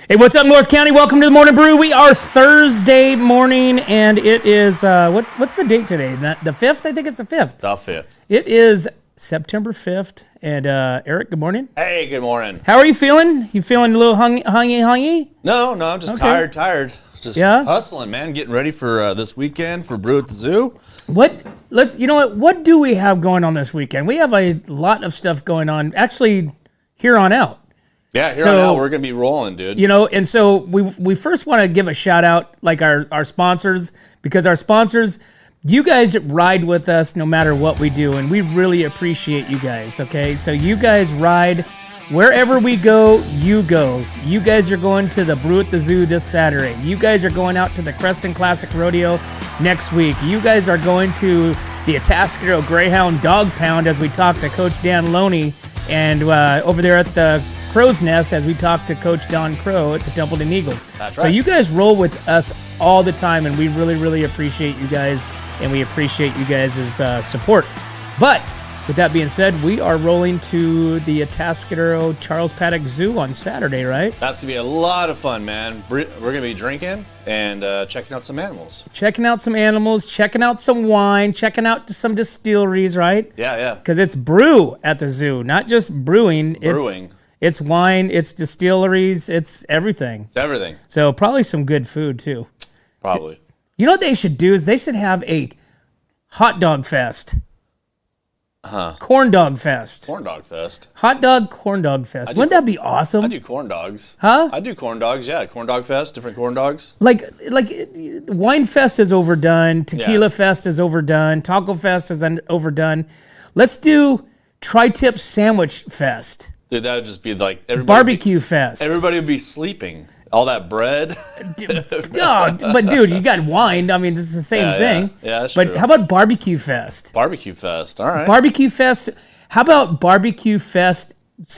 Hey, what's up, North County? Welcome to the Morning Brew. We are Thursday morning, and it is, what's the date today? The 5th? I think it's the 5th. The 5th. It is September 5th, and Eric, good morning. Hey, good morning. How are you feeling? You feeling a little hungy? No, I'm just tired. Just hustling, man, getting ready for this weekend for Brew at the Zoo. What do we have going on this weekend? We have a lot of stuff going on, actually, here on out. Yeah, here on out, we're going to be rolling, dude. And so we first want to give a shout out, like our sponsors, because our sponsors, you guys ride with us no matter what we do, and we really appreciate you guys, okay? So you guys ride wherever we go, you go. You guys are going to the Brew at the Zoo this Saturday. You guys are going out to the Creston Classic Rodeo next week. You guys are going to the Atascadero Greyhound Dog Pound as we talk to Coach Dan Loney, and over there at the Crow's Nest as we talk to Coach Don Crow at the Templeton Eagles. That's right. So you guys roll with us all the time, and we really, really appreciate you guys, and we appreciate you guys' support. But with that being said, we are rolling to the Atascadero Charles Paddock Zoo on Saturday, right? That's going to be a lot of fun, man. We're going to be drinking and checking out some animals. Checking out some wine, checking out some distilleries, right? Yeah. Because it's brew at the zoo, not just brewing. It's wine, it's distilleries, it's everything. It's everything. So probably some good food, too. Probably. You know what they should do is they should have a hot dog fest. Corn dog fest. Corn dog fest. Hot dog, corn dog fest. Wouldn't that be awesome? I do corn dogs. Huh? I do corn dogs, yeah. Corn dog fest, different corn dogs. Like wine fest is overdone. Tequila fest is overdone. Taco fest is overdone. Let's do tri-tip sandwich fest. Dude, that would just be like barbecue fest. Everybody would be sleeping. All that bread. But dude, you got wine. I mean, this is the same thing. Yeah, that's true. But how about barbecue fest? Barbecue fest, all right. Barbecue fest. How about barbecue fest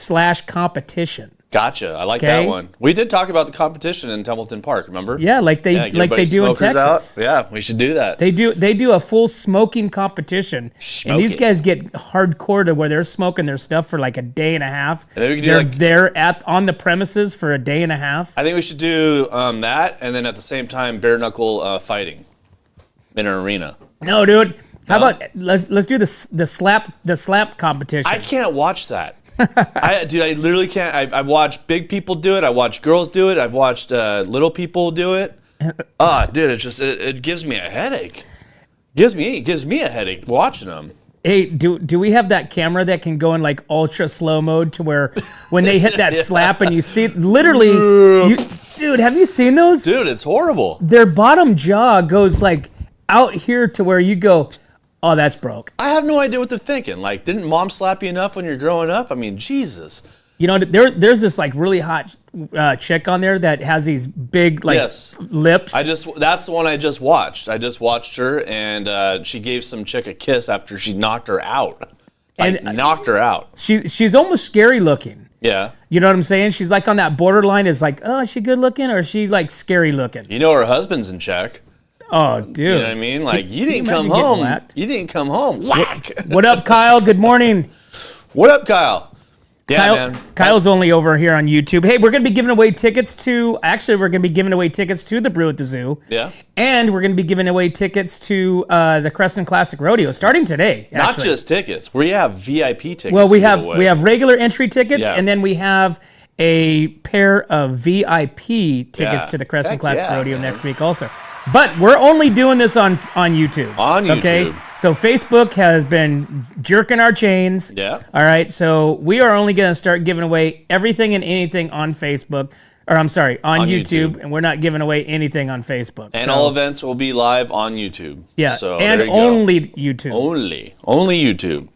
/ competition? Gotcha. I like that one. We did talk about the competition in Templeton Park, remember? Yeah, like they do in Texas. Out. Yeah, we should do that. They do a full smoking competition, and these guys get hardcore to where they're smoking their stuff for like a day and a half. And then they're on the premises for a day and a half. I think we should do that, and then at the same time bare knuckle fighting in an arena. No, dude. How about let's do the slap competition? I can't watch that. I literally can't. I've watched big people do it. I watched girls do it. I've watched little people do it. Dude, it gives me a headache. It gives me a headache watching them. Hey, do we have that camera that can go in like ultra slow mode to where when they hit that slap and you see literally, dude, have you seen those? Dude, it's horrible. Their bottom jaw goes like out here to where you go, oh, that's broke. I have no idea what they're thinking. Like, didn't mom slap you enough when you're growing up? I mean, Jesus. You know, there's this like really hot chick on there that has these big lips. That's the one I just watched. I just watched her, and she gave some chick a kiss after she knocked her out. Knocked her out. She's almost scary looking. Yeah. You know what I'm saying? She's like on that borderline. Is like, oh, is she good looking or is she like scary looking? You know her husband's in check. Oh, dude. You know what I mean? Like, you didn't come home. You didn't come home. Whack. What up, Kyle? Good morning. What up, Kyle? Yeah, man. Kyle's only over here on YouTube. Hey, we're going to be giving away tickets to... Actually, we're going to be giving away tickets to the Brew at the Zoo. Yeah. And we're going to be giving away tickets to the Creston Classic Rodeo starting today, actually. Not just tickets. We have VIP tickets. Well, we have regular entry tickets, and then we have a pair of VIP tickets to the Creston Classic Rodeo next week also. But we're only doing this on YouTube. On YouTube. Okay? So Facebook has been jerking our chains. Yeah. All right. So we are only going to start giving away everything and anything on Facebook. Or on YouTube. And we're not giving away anything on Facebook. And all events will be live on YouTube. Yeah. So and only YouTube. Only YouTube.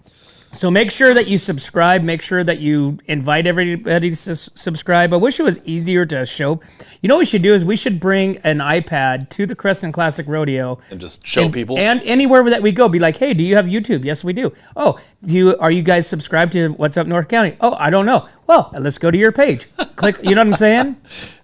So make sure that you subscribe. Make sure that you invite everybody to subscribe. I wish it was easier to show. You know what we should do is we should bring an iPad to the Creston Classic Rodeo. And just show people. And anywhere that we go, be like, hey, do you have YouTube? Yes, we do. Oh, are you guys subscribed to What's Up North County? Oh, I don't know. Well, let's go to your page. Click, you know what I'm saying?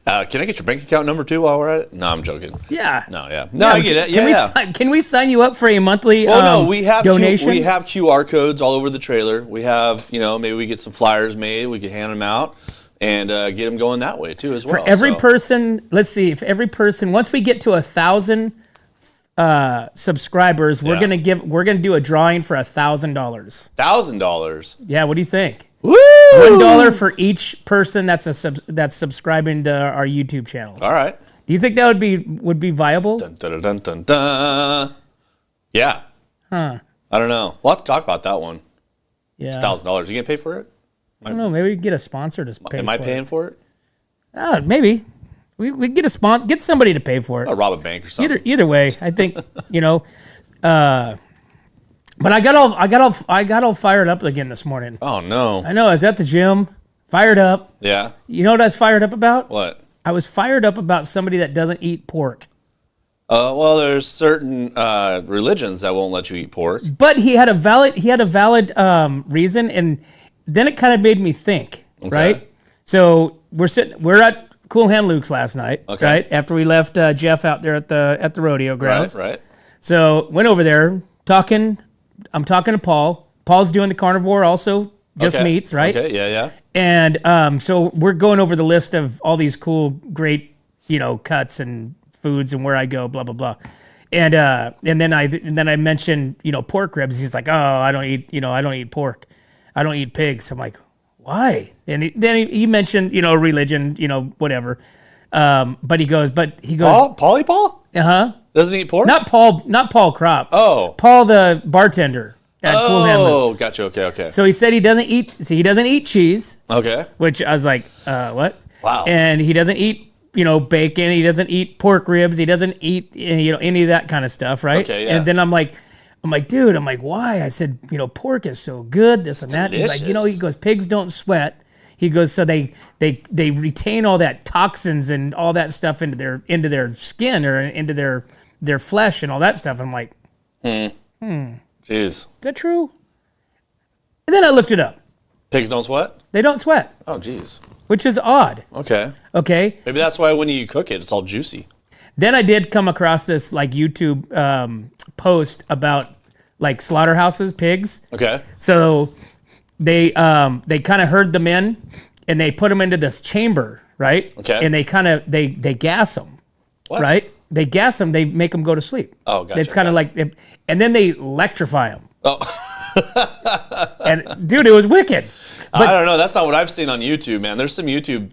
Can I get your bank account number too while we're at it? No, I'm joking. Yeah. I get it. Can we sign you up for a monthly we have donation? We have QR codes all over the trailer. We have, maybe we get some flyers made. We can hand them out. and get them going that way too as well. For every person, let's see, if every person, once we get to 1,000 subscribers, we're gonna do a drawing for $1,000. $1,000. Yeah, what do you think? Woo! $1 for each person that's subscribing to our YouTube channel. All right. Do you think that would be viable? Dun, dun, dun, dun, dun. Yeah. Huh. I don't know. We'll have to talk about that one. Yeah. It's $1,000. You gonna pay for it? I don't know. Maybe we can get a sponsor to pay. Am I paying for it? Maybe. We get get somebody to pay for it. I'll rob a bank or something. Either way, I think but I got all fired up again this morning. Oh no. I know. I was at the gym, fired up. Yeah. You know what I was fired up about? What? I was fired up about somebody that doesn't eat pork. Well, there's certain religions that won't let you eat pork. But he had a valid reason, and then it kind of made me think. Okay. Right. So we're at Cool Hand Luke's last night. Okay. Right after we left Jeff out there at the rodeo grounds. Right. So went over there talking. I'm talking to Paul. Paul's doing the carnivore also, just Okay. meats, right? Okay. Yeah. And so we're going over the list of all these cool, great, cuts and foods and where I go, blah blah blah. And then I mentioned pork ribs. He's like, oh, I don't eat pork. I don't eat pigs. I'm like, why? And then he mentioned religion, whatever. But he goes. Paul? Uh-huh. Doesn't eat pork? Not Paul Crop. Oh. Paul the bartender at Cool Hand Luke's. Oh, gotcha. Okay. So he said he doesn't eat cheese, Okay. which I was like, what? Wow. And he doesn't eat, bacon. He doesn't eat pork ribs. He doesn't eat, any of that kind of stuff, right? Okay, yeah. And then I'm like, dude, why? I said, pork is so good, this and that. He's like, delicious. he goes, pigs don't sweat. He goes, so they retain all that toxins and all that stuff into their skin or into their flesh and all that stuff. I'm like, Jeez. is that true? And then I looked it up. Pigs don't sweat? They don't sweat, Oh, jeez. which is odd. Okay. Okay. Maybe that's why when you cook it, it's all juicy. Then I did come across this like YouTube post about like slaughterhouses, pigs. Okay. So they kind of herd them in and they put them into this chamber, right? Okay. And they they gas them, What? right? They gas them. They make them go to sleep. Oh, gotcha. It's kind of like, and then they electrify them. Oh. And dude, it was wicked. I don't know. That's not what I've seen on YouTube, man. There's some YouTube.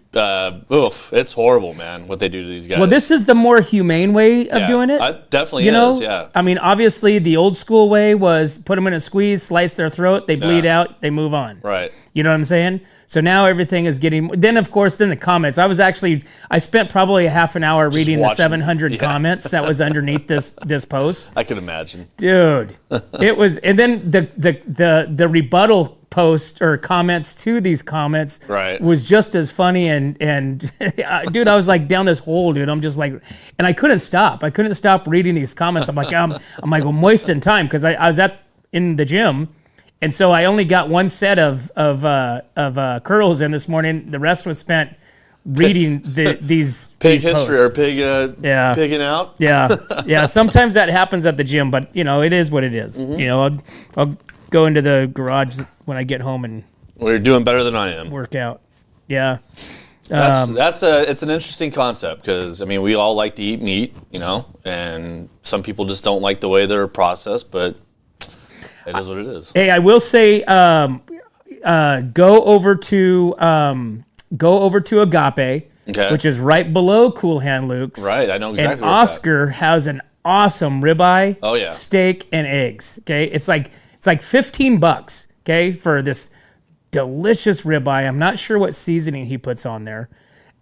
It's horrible, man. What they do to these guys. Well, this is the more humane way of doing it. It definitely is. Yeah. I mean, obviously, the old school way was put them in a squeeze, slice their throat, they bleed out, they move on. Right. You know what I'm saying? So now everything is getting. Then, of course, the comments. I spent probably a half an hour reading the watching. 700 comments that was underneath this post. I can imagine. Dude, it was. And then the rebuttal post or comments to these comments Right. was just as funny and dude, I was like down this hole, dude. I'm just like, and I couldn't stop. I couldn't stop reading these comments. I'm like, I'm wasting time because I was in the gym, and so I only got one set of curls in this morning. The rest was spent reading these Pig these history posts. or pigging out. Yeah. Sometimes that happens at the gym, but it is what it is. Mm-hmm. I'll go into the garage when I get home and Well, you're doing better than I am. work out. Yeah. It's an interesting concept because we all like to eat meat, and some people just don't like the way they're processed, but it is what it is. Hey, I will say, go over to Agape, Okay. which is right below Cool Hand Luke's. Right, I know exactly. And where it's at. Oscar has an awesome ribeye, Oh, yeah. steak, and eggs. Okay, it's like $15. Okay, for this delicious ribeye. I'm not sure what seasoning he puts on there,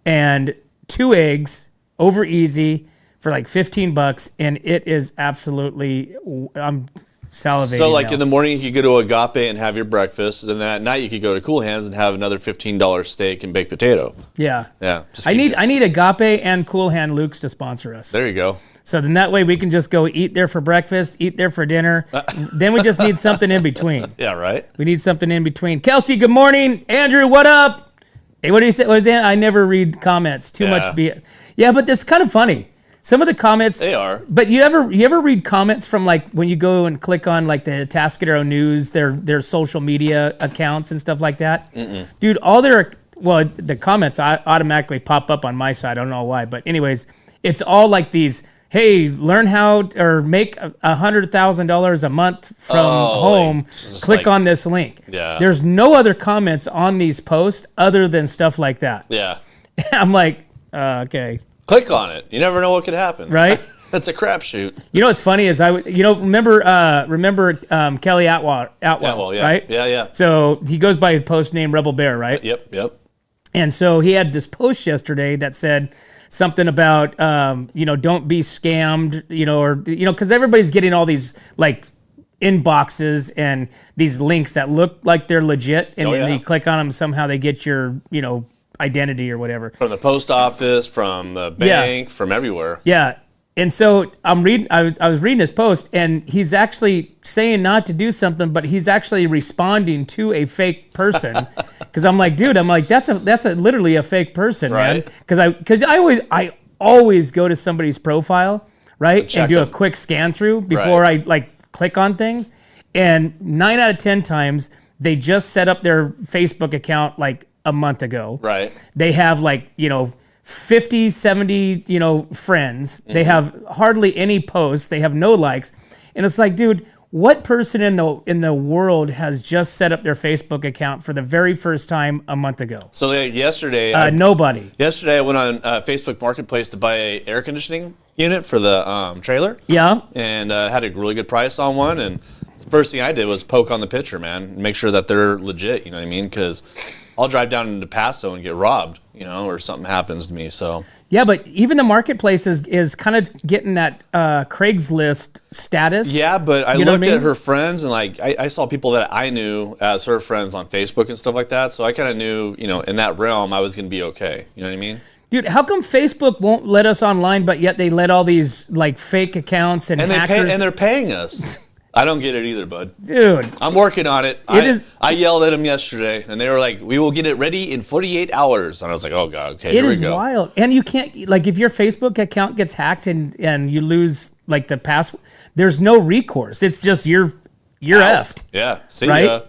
and 2 eggs over easy for like $15, and it is absolutely. I'm salivating. So, like now. in the morning, you could go to Agape and have your breakfast. Then at night, you could go to Cool Hands and have another $15 steak and baked potato. Yeah. Yeah. I need Agape and Cool Hand Luke's to sponsor us. There you go. So then that way we can just go eat there for breakfast, eat there for dinner. Then we just need something in between. Yeah, right? We need something in between. Kelsey, good morning. Andrew, what up? Hey, what did he say? What is that? I never read comments. Too much. Yeah, but it's kind of funny. Some of the comments. They are. But you ever read comments from like when you go and click on like the Atascadero News, their social media accounts and stuff like that? Mm-mm. Dude, all their well, the comments automatically pop up on my side. I don't know why, but anyways, it's all like these. Hey, learn how or make $100,000 a month from home. Click on this link. Yeah. There's no other comments on these posts other than stuff like that. Yeah. I'm like, okay. Click on it. You never know what could happen. Right? That's a crapshoot. You know what's funny is remember Kelly Atwell, Yeah. right? Yeah. So he goes by a post named Rebel Bear, right? Yep. And so he had this post yesterday that said something about, don't be scammed, because everybody's getting all these like inboxes and these links that look like they're legit. And then you click on them, somehow they get your, identity or whatever. From the post office, from the bank, from everywhere. Yeah. And so I was reading his post, and he's actually saying not to do something, but he's actually responding to a fake person. Because I'm like, dude, that's literally a fake person, right. man. Because I always go to somebody's profile, right, and do a quick scan through before I click on things. And 9 out of 10 times they just set up their Facebook account like a month ago. Right. They have 50, 70, friends. They have hardly any posts. They have no likes. And it's like, dude, what person in the world has just set up their Facebook account for the very first time a month ago? So yesterday, nobody. Yesterday I went on Facebook Marketplace to buy an air conditioning unit for the trailer. Yeah. And had a really good price on one. And the first thing I did was poke on the picture, man, make sure that they're legit. You know what I mean? Because I'll drive down into Paso and get robbed, or something happens to me. So yeah, but even the marketplace is kind of getting that Craigslist status. Yeah, but I looked at her friends, and I saw people that I knew as her friends on Facebook and stuff like that. So I kind of knew, in that realm, I was going to be okay. You know what I mean? Dude, how come Facebook won't let us online, but yet they let all these fake accounts and hackers? They're paying us. I don't get it either, bud. Dude. I'm working on it. I yelled at them yesterday, and they were like, we will get it ready in 48 hours. And I was like, oh, God, okay, here we go. It is wild. And you can't, if your Facebook account gets hacked and you lose, the password, there's no recourse. It's just you're effed. Yeah, see right? ya.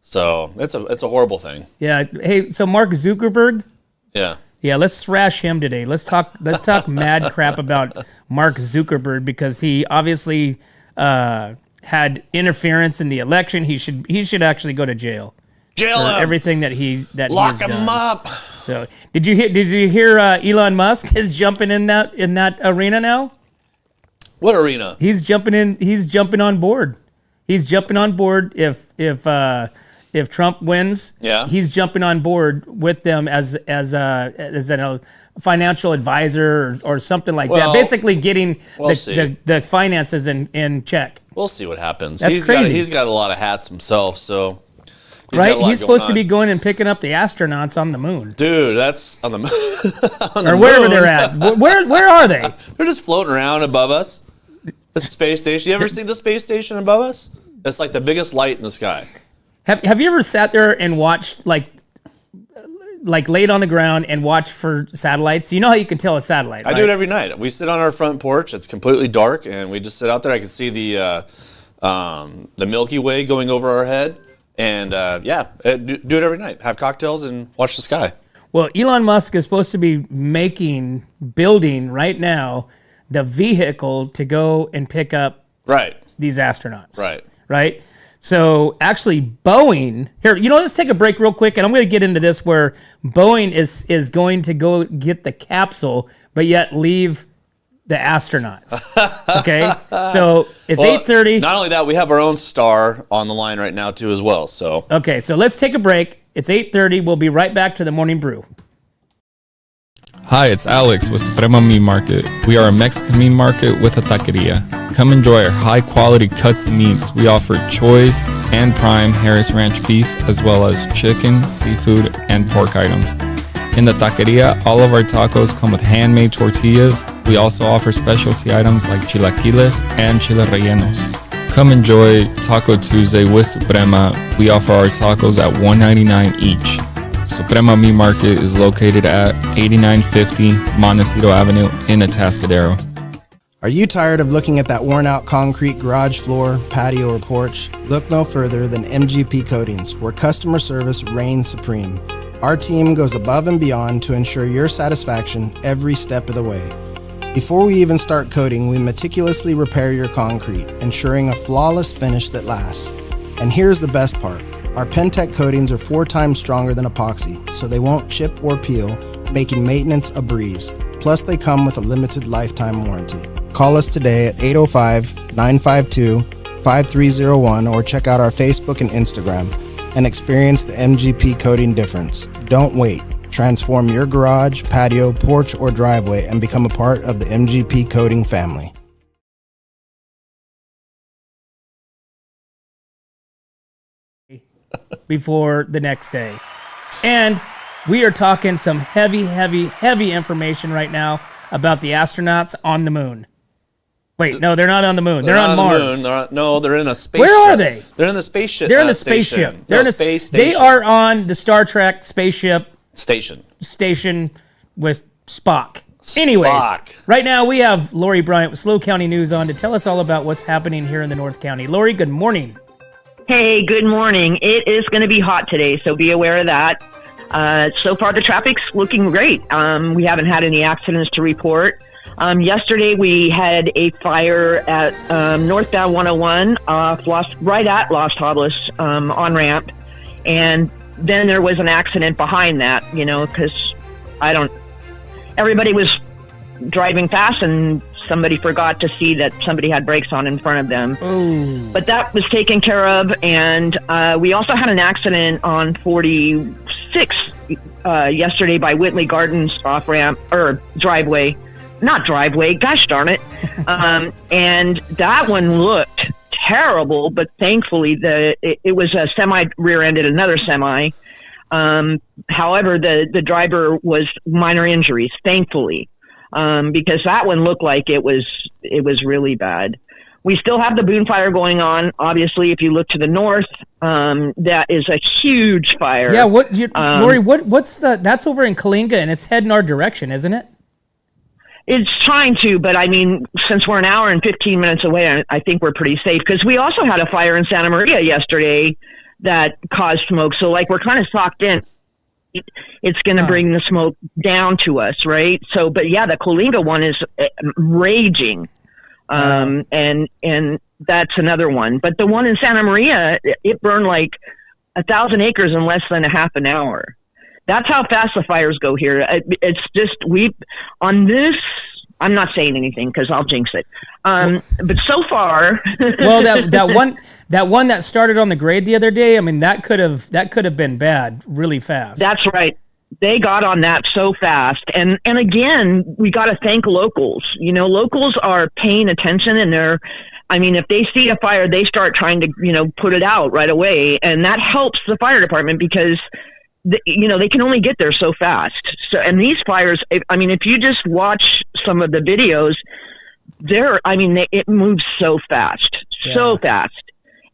So it's a horrible thing. Yeah. Hey, so Mark Zuckerberg? Yeah. Yeah, let's thrash him today. Let's talk mad crap about Mark Zuckerberg because he obviously had interference in the election. He should actually go to jail. Jail him. Everything that he's lock him done. up. So did you hear Elon Musk is jumping in that arena now? What arena? He's jumping in. He's jumping on board. He's jumping on board if Trump wins. Yeah. He's jumping on board with them as a financial advisor or something like that. Basically getting the finances in check. We'll see what happens. That's crazy. He's got a lot of hats himself, so. He's supposed to be going and picking up the astronauts on the moon. Dude, that's on the moon. Or wherever they're at. Where are they? They're just floating around above us. The space station. You ever see the space station above us? It's like the biggest light in the sky. Have you ever sat there and watched like laid on the ground and watched for satellites? You know how you can tell a satellite, I do it every night. We sit on our front porch. It's completely dark, and we just sit out there. I can see the Milky Way going over our head. And do it every night. Have cocktails and watch the sky. Well, Elon Musk is supposed to be building right now the vehicle to go and pick up these astronauts. Right. So actually Boeing, here, let's take a break real quick. And I'm going to get into this where Boeing is going to go get the capsule, but yet leave the astronauts. Okay, so it's 8:30. Not only that, we have our own star on the line right now too, as well. So okay, so let's take a break. It's 8:30. We'll be right back to the morning brew. Hi, it's Alex with Suprema Meat Market. We are a Mexican meat market with a taqueria. Come enjoy our high-quality cuts and meats. We offer choice and prime Harris Ranch beef, as well as chicken, seafood, and pork items. In the taqueria, all of our tacos come with handmade tortillas. We also offer specialty items like chilaquiles and chile rellenos. Come enjoy Taco Tuesday with Suprema. We offer our tacos at $1.99 each. Suprema Meat Market is located at 8950 Montecito Avenue in Atascadero. Are you tired of looking at that worn-out concrete garage floor, patio, or porch? Look no further than MGP Coatings, where customer service reigns supreme. Our team goes above and beyond to ensure your satisfaction every step of the way. Before we even start coating, we meticulously repair your concrete, ensuring a flawless finish that lasts. And here's the best part. Our Pentec coatings are 4 times stronger than epoxy, so they won't chip or peel, making maintenance a breeze. Plus, they come with a limited lifetime warranty. Call us today at 805-952-5301 or check out our Facebook and Instagram and experience the MGP coating difference. Don't wait. Transform your garage, patio, porch, or driveway and become a part of the MGP coating family. Before the next day. And we are talking some heavy information right now about the astronauts on the moon. Wait, no, they're not on the moon. They're on Mars. They're in a spaceship. Where are they? They're in the spaceship. They're in the spaceship. They're in a space station. They are on the Star Trek spaceship station with Spock. Anyways, right now we have Lori Bryant with SLO County News on to tell us all about what's happening here in the North County. Lori, good morning. Hey, good morning. It is going to be hot today, so be aware of that. So far, the traffic's looking great. We haven't had any accidents to report. Yesterday, we had a fire at northbound 101, right at Los Robles on-ramp. And then there was an accident behind that, because everybody was driving fast and somebody forgot to see that somebody had brakes on in front of them. Ooh. But that was taken care of. And we also had an accident on 46 yesterday by Whitley Gardens off-ramp, or driveway. Not driveway, gosh darn it. And that one looked terrible, but thankfully it was a semi rear-ended another semi. However, the driver was minor injuries, thankfully, because that one looked like it was really bad. We still have the Boone fire going on. Obviously, if you look to the north, that is a huge fire. Yeah, Lori, what's that's over in Kalinga, and it's heading our direction, isn't it? It's trying to, but I mean, since we're an hour and 15 minutes away, I think we're pretty safe, because we also had a fire in Santa Maria yesterday that caused smoke. So like, we're kind of socked in. It's going to bring the smoke down to us, right? So, but yeah, the Kalinga one is raging. And that's another one. But the one in Santa Maria, it burned like 1,000 acres in less than a half an hour. That's how fast the fires go here. It's just, on this, I'm not saying anything because I'll jinx it. But so far, well, that one that started on the grade the other day, I mean, that could have been bad really fast. That's right. They got on that so fast. And again, we got to thank locals. Locals are paying attention, and if they see a fire, they start trying to, put it out right away. And that helps the fire department, because they can only get there so fast. So, and these fires, if you just watch some of the videos, it moves so fast, so fast.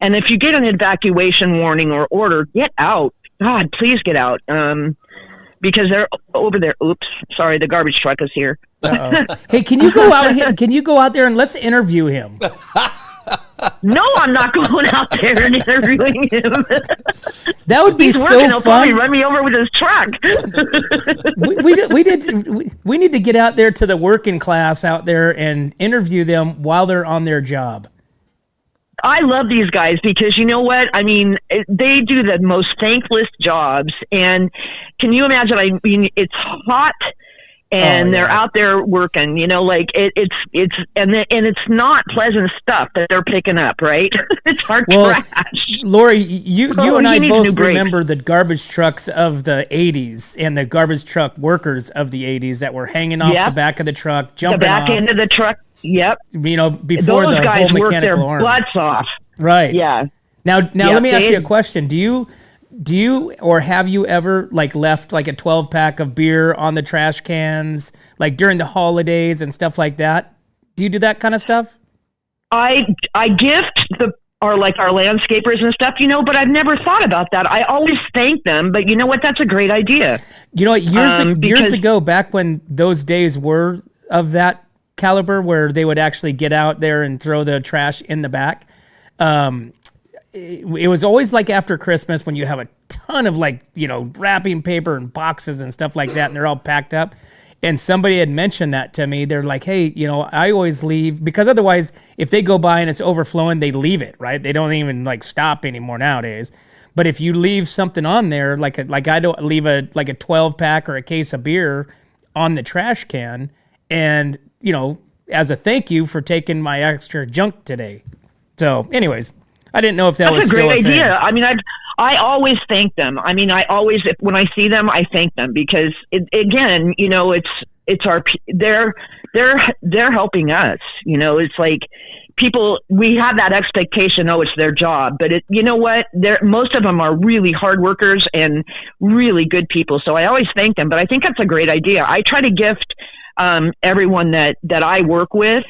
And if you get an evacuation warning or order, get out. God, please get out. Because they're over there. Oops, sorry, the garbage truck is here. Hey, can you go out here? Can you go out there and let's interview him? No, I'm not going out there and interviewing him. That would be He's so working, he'll fun. probably run me over with his truck. we need to get out there to the working class out there and interview them while they're on their job. I love these guys because you know what? They do the most thankless jobs. And can you imagine? It's hot. And they're out there working, it's not pleasant stuff that they're picking up, right? It's our trash. Lori, you and I both remember the garbage trucks of the 80s and the garbage truck workers of the 80s that were hanging off the back of the truck, jumping off. The back end of the truck, yep. Before those the guys whole work mechanical their arm. butts off. Right. Yeah. Now let me ask you a question. Do you or have you ever left a 12-pack of beer on the trash cans during the holidays and stuff like that? Do you do that kind of stuff? I gift our landscapers and stuff, but I've never thought about that. I always thank them, but you know what? That's a great idea. Years ago, back when those days were of that caliber, where they would actually get out there and throw the trash in the back. It was always after Christmas when you have a ton of like, wrapping paper and boxes and stuff like that, and they're all packed up. And somebody had mentioned that to me. They're like, hey, I always leave, because otherwise, if they go by and it's overflowing, they leave it, right? They don't even like stop anymore nowadays. But if you leave something on there, like I don't leave a 12-pack or a case of beer on the trash can, and as a thank you for taking my extra junk today. So, anyways, I didn't know if that was still a thing. That's a great idea. I mean, I always thank them. I mean, when I see them, I thank them, because it's they're helping us. It's like people, we have that expectation. Oh, it's their job, but you know what? Most of them are really hard workers and really good people. So I always thank them. But I think that's a great idea. I try to gift everyone that I work with,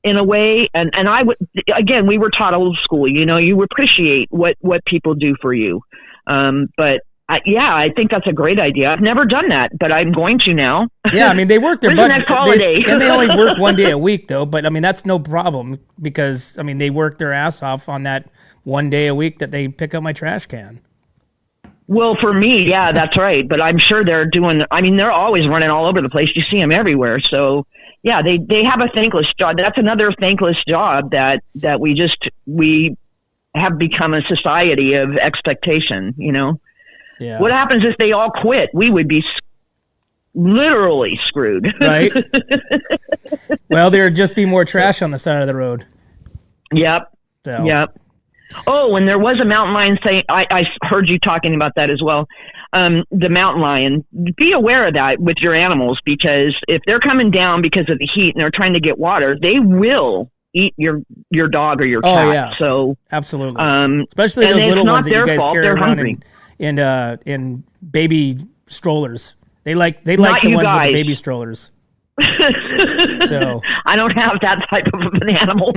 in a way, and I would, again, we were taught old school, you appreciate what people do for you. But I think that's a great idea. I've never done that, but I'm going to now. Yeah, I mean, they work their butts. Next holiday. And they only work one day a week, though. But I mean, that's no problem, because I mean, they work their ass off on that one day a week that they pick up my trash can. Well, for me, yeah, that's right. But I'm sure they're always running all over the place. You see them everywhere. So yeah, they have a thankless job. That's another thankless job that we have become a society of expectation, Yeah. What happens if they all quit? We would be literally screwed. Right. Well, there'd just be more trash on the side of the road. Yep. So. Yep. Oh, and there was a mountain lion saying, I heard you talking about that as well. The mountain lion, be aware of that with your animals, because if they're coming down because of the heat and they're trying to get water, they will eat your dog or your cat. Oh, yeah. So absolutely. Especially those little ones that you guys carry around hungry. in baby strollers. They like the ones with the baby strollers. So I don't have that type of an animal,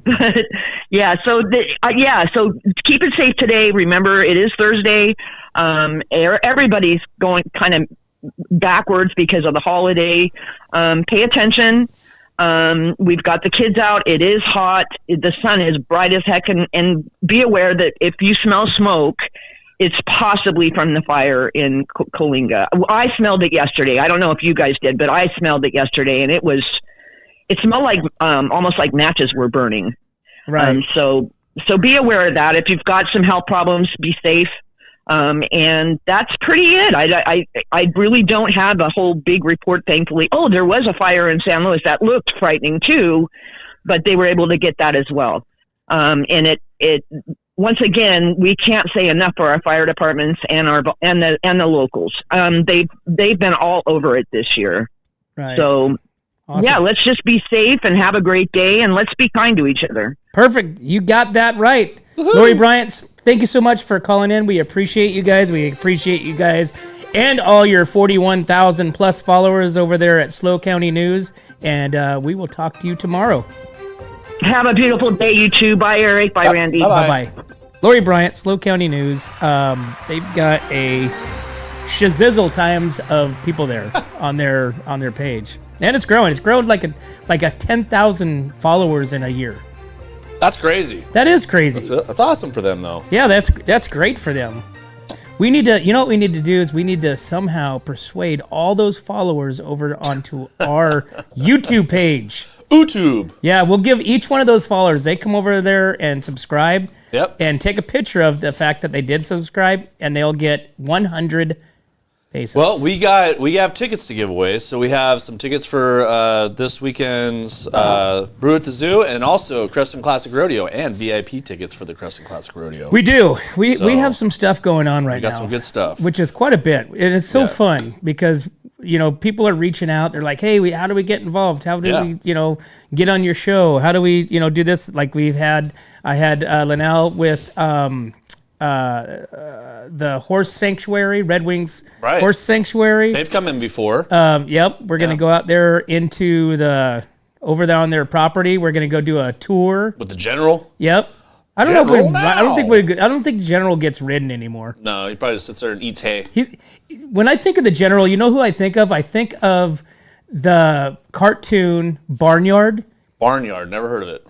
but yeah. So so keep it safe today. Remember, it is Thursday. Everybody's going kind of backwards because of the holiday. Pay attention. We've got the kids out. It is hot. The sun is bright as heck, and be aware that if you smell smoke, it's possibly from the fire in Coalinga. I smelled it yesterday. I don't know if you guys did, but I smelled it yesterday, and it smelled like almost like matches were burning. Right. So be aware of that. If you've got some health problems, be safe. And that's pretty it. I really don't have a whole big report, thankfully. Oh, there was a fire in San Luis that looked frightening too, but they were able to get that as well. And it once again, we can't say enough for our fire departments and the locals. They've been all over it this year. Right. So awesome. Yeah, let's just be safe and have a great day, and let's be kind to each other. Perfect. You got that right. Woo-hoo. Lori Bryant, thank you so much for calling in. We appreciate you guys. We appreciate you guys and all your 41,000 plus followers over there at SLO County News. And we will talk to you tomorrow. Have a beautiful day, you two. Bye, Eric. Bye, Randy. Bye-bye. Lori Bryant, SLO County News. They've got a shazizzle times of people there on their page. And it's growing. It's grown like a 10,000 followers in a year. That's crazy. That is crazy. That's awesome for them, though. Yeah, that's great for them. We need to, what we need to do is we need to somehow persuade all those followers over onto our YouTube page. YouTube. Yeah, we'll give each one of those followers, they come over there and subscribe. Yep. And take a picture of the fact that they did subscribe, and they'll get 100 pesos. Well, we have tickets to give away, so we have some tickets for this weekend's Brew at the Zoo, and also Crescent Classic Rodeo, and VIP tickets for the Crescent Classic Rodeo. We do. We have some stuff going on right now. We got some good stuff, which is quite a bit. And it's so fun because people are reaching out. They're like, "Hey, how do we get involved? How do we, get on your show? How do we, do this?" Like I had Linnell with the Horse Sanctuary, Red Wings Horse Sanctuary. They've come in before. Yep, we're gonna go out there over there on their property. We're gonna go do a tour with the General. Yep. I don't know. I don't think General gets ridden anymore. No, he probably just sits there and eats hay. When I think of the General, you know who I think of? I think of the cartoon Barnyard. Barnyard, never heard of it.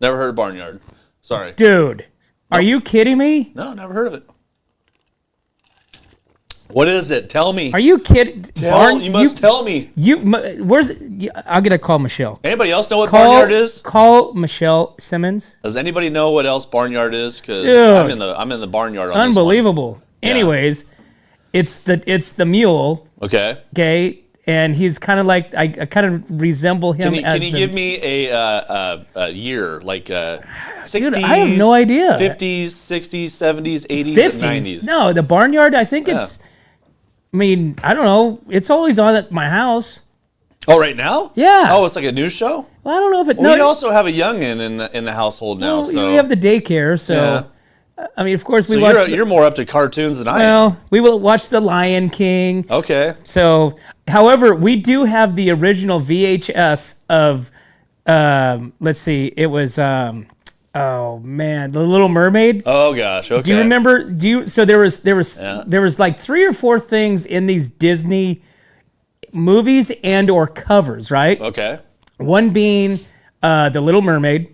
Never heard of Barnyard. Sorry, dude. Nope. Are you kidding me? No, never heard of it. What is it? Tell me. Are you kidding? You must tell me. I'll get a call Michelle. Anybody else know what barnyard is? Call Michelle Simmons. Does anybody know what else barnyard is? Because I'm in the barnyard on Unbelievable. This one. Anyways, it's the mule. Okay. Okay. And he's kind of like I kind of resemble him. Can you give me a year, like 60s? Dude, I have no idea. 50s, 60s, 70s, 80s, 50s. and 90s. No, the barnyard. I think it's. I mean, I don't know. It's always on at my house. Oh, right now? Yeah. Oh, it's like a news show. Well, I don't know if it. Well, we also have a youngin in the household now. Well, so we have the daycare. So, Yeah. I mean, of course, we So watch. you're more up to cartoons than I am. Well, we will watch The Lion King. Okay. So, however, we do have the original VHS of, let's see, it was, oh man, The Little Mermaid. Oh gosh. Okay. Do you remember? So there was like 3 or 4 things in these Disney movies and or covers, right? Okay. One being The Little Mermaid,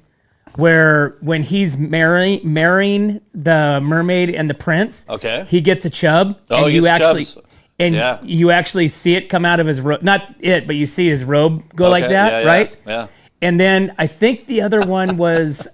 where when he's marrying the mermaid and the prince, Okay. he gets a chub, Oh, and he gets chubs. and you actually see it come out of his robe. Not it, but you see his robe go like Okay, that, yeah, right? Yeah. And then I think the other one was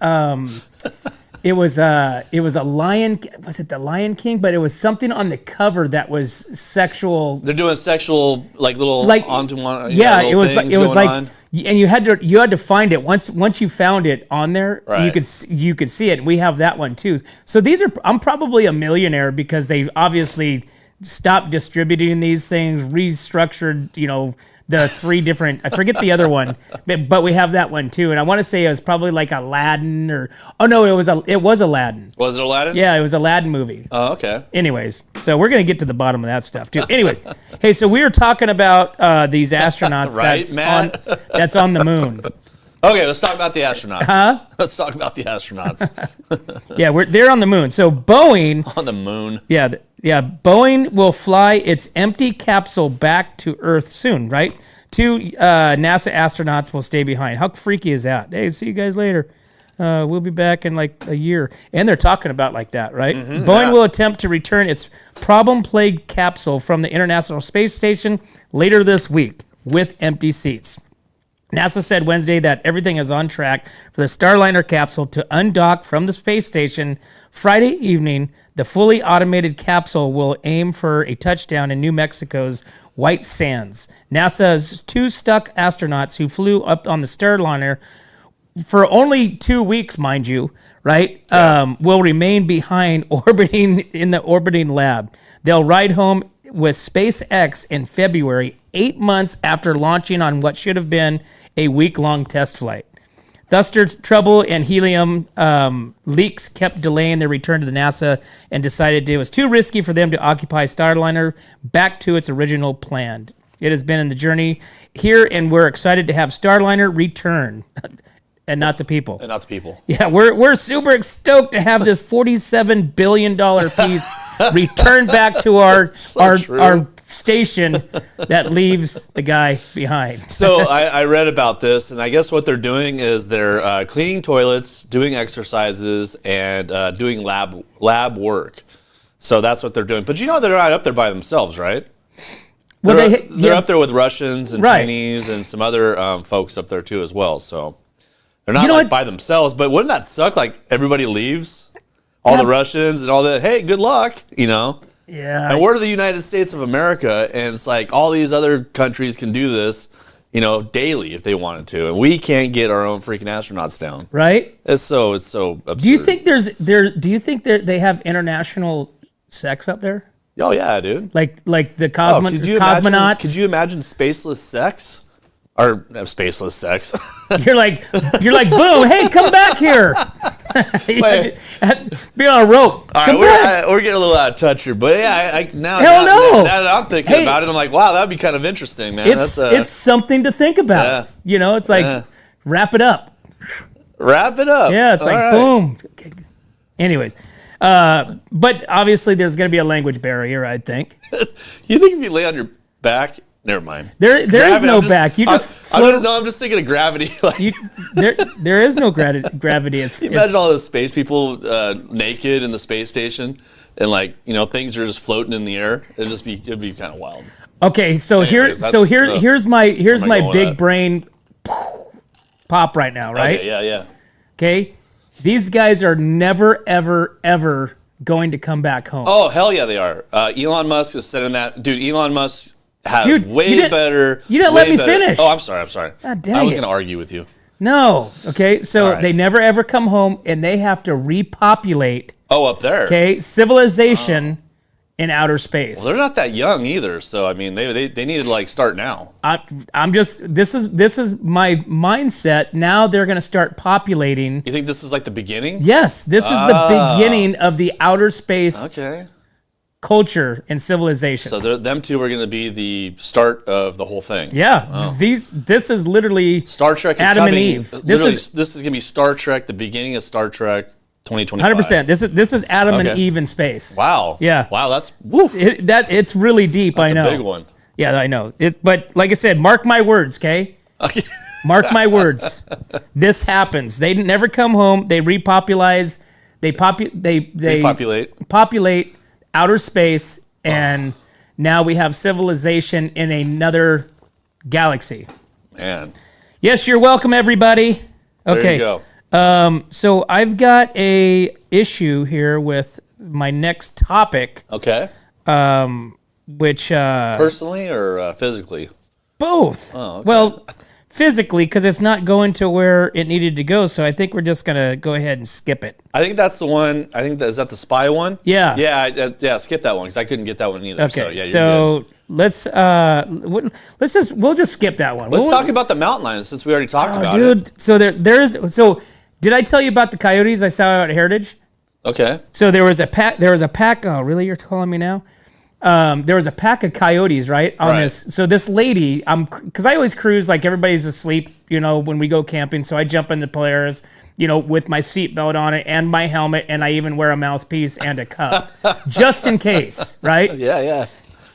it was a lion. Was it the Lion King? But it was something on the cover that was sexual. They're doing sexual little onto one. Yeah, little it was things like going on. and you had to find it once you found it on there. Right. You could see it. We have that one too. So I'm probably a millionaire because they obviously stopped distributing these things, restructured, the 3 different, I forget the other one, but we have that one too. And I want to say it was probably like Aladdin it was Aladdin. Was it Aladdin? Yeah, it was Aladdin movie. Oh, okay. Anyways, so we're going to get to the bottom of that stuff too. Anyways, hey, so we were talking about these astronauts Right, Matt? that's on the moon. Okay, let's talk about the astronauts. Huh? Let's talk about the astronauts Yeah, they're on the moon. So Boeing, on the moon. yeah, Boeing will fly its empty capsule back to Earth soon, right? 2 NASA astronauts will stay behind. How freaky is that? Hey, see you guys later. We'll be back in like a year. And they're talking about like that, right? Boeing will attempt to return its problem-plagued capsule from the International Space Station later this week with empty seats. NASA said Wednesday that everything is on track for the Starliner capsule to undock from the space station Friday evening. The fully automated capsule will aim for a touchdown in New Mexico's White Sands. NASA's 2 stuck astronauts who flew up on the Starliner for only 2 weeks, mind you, right, will remain behind orbiting in the orbiting lab. They'll ride home with SpaceX in February, 8 months after launching on what should have been a week-long test flight. Thruster trouble and helium leaks kept delaying their return to the NASA and decided it was too risky for them to occupy Starliner back to its original plan. It has been in the journey here, and we're excited to have Starliner return. And not the people. And not the people. Yeah, we're super stoked to have this $47 billion piece returned back to our station that leaves the guy behind. So I read about this, and I guess what they're doing is they're cleaning toilets, doing exercises, and doing lab work. So that's what they're doing. But they're not up there by themselves, right? Well, they're up there with Russians and Right. Chinese and some other folks up there too as well. So they're not by themselves. But wouldn't that suck? Like everybody leaves, all the Russians and all that. Hey, good luck. Yeah. And we're the United States of America, and it's like all these other countries can do this, daily if they wanted to, and we can't get our own freaking astronauts down. Right? It's so absurd. Do you think do you think they have international sex up there? Oh yeah, dude. Like the cosmonauts? Could you imagine spaceless sex? Or spaceless sex? You're like, boom! Hey, come back here! Be on a rope. Come back. We're getting a little out of touch here, but yeah, now that I'm thinking about it, I'm like, wow, that'd be kind of interesting, man. It's something to think about. Yeah. It's like wrap it up. Wrap it up. Yeah, it's All like right. boom. Anyways, but obviously there's going to be a language barrier, I think. You think if you lay on your back Never mind. There is no back. You just float. I'm just thinking of gravity. Like, there is no gravity. imagine all the space people naked in the space station, and like things are just floating in the air. It'd be kind of wild. Okay, so Anyways, here's my going big at? brain pop right now, right? Okay, yeah. Okay, these guys are never ever going to come back home. Oh hell yeah, they are. Elon Musk is saying that. Dude, Elon Musk has Dude, way better. You didn't way let me better- finish. Oh, I'm sorry. God dang I was it. going to argue with you. No. Okay, so All right. they never ever come home, and they have to repopulate. Oh, up there. Okay, civilization in outer space. Well, they're not that young either, so I mean, they need to like start now. I'm just this is my mindset. Now they're going to start populating. You think this is like the beginning? Yes, this is the beginning of the outer space Okay. culture and civilization. So them two are going to be the start of the whole thing. Yeah, this is literally Star Trek is Adam and coming. Eve. This is going to be Star Trek, the beginning of Star Trek 2025. 100%. This is Adam and Okay. Eve in space. Wow. Yeah. Wow, that's woo. It's really deep. That's I know. a big one. Yeah, I know. But like I said, mark my words, okay? Okay. Mark my words. This happens. They never come home. They repopulize. They Repopulate. populate outer space, and now we have civilization in another galaxy. Man. Yes, you're welcome, everybody. There Okay. you go. So I've got a issue here with my next topic, Okay. which Personally or physically? both. Oh, okay. Well, physically, because it's not going to where it needed to go. So I think we're just gonna go ahead and skip it. I think that's the one. Is that the spy one? Yeah. Yeah. Skip that one because I couldn't get that one either. Okay. So, yeah, you're So good. we'll just skip that one. Let's talk about the mountain lions since we already talked about dude. So so did I tell you about the coyotes I saw out at Heritage? it. Okay. So there was a pack. Oh, really? You're calling me now? There was a pack of coyotes, right? On Right. this. So this lady, because I always cruise like everybody's asleep, when we go camping. So I jump into Polaris, with my seatbelt on it and my helmet, and I even wear a mouthpiece and a cup, just in case, right? Yeah.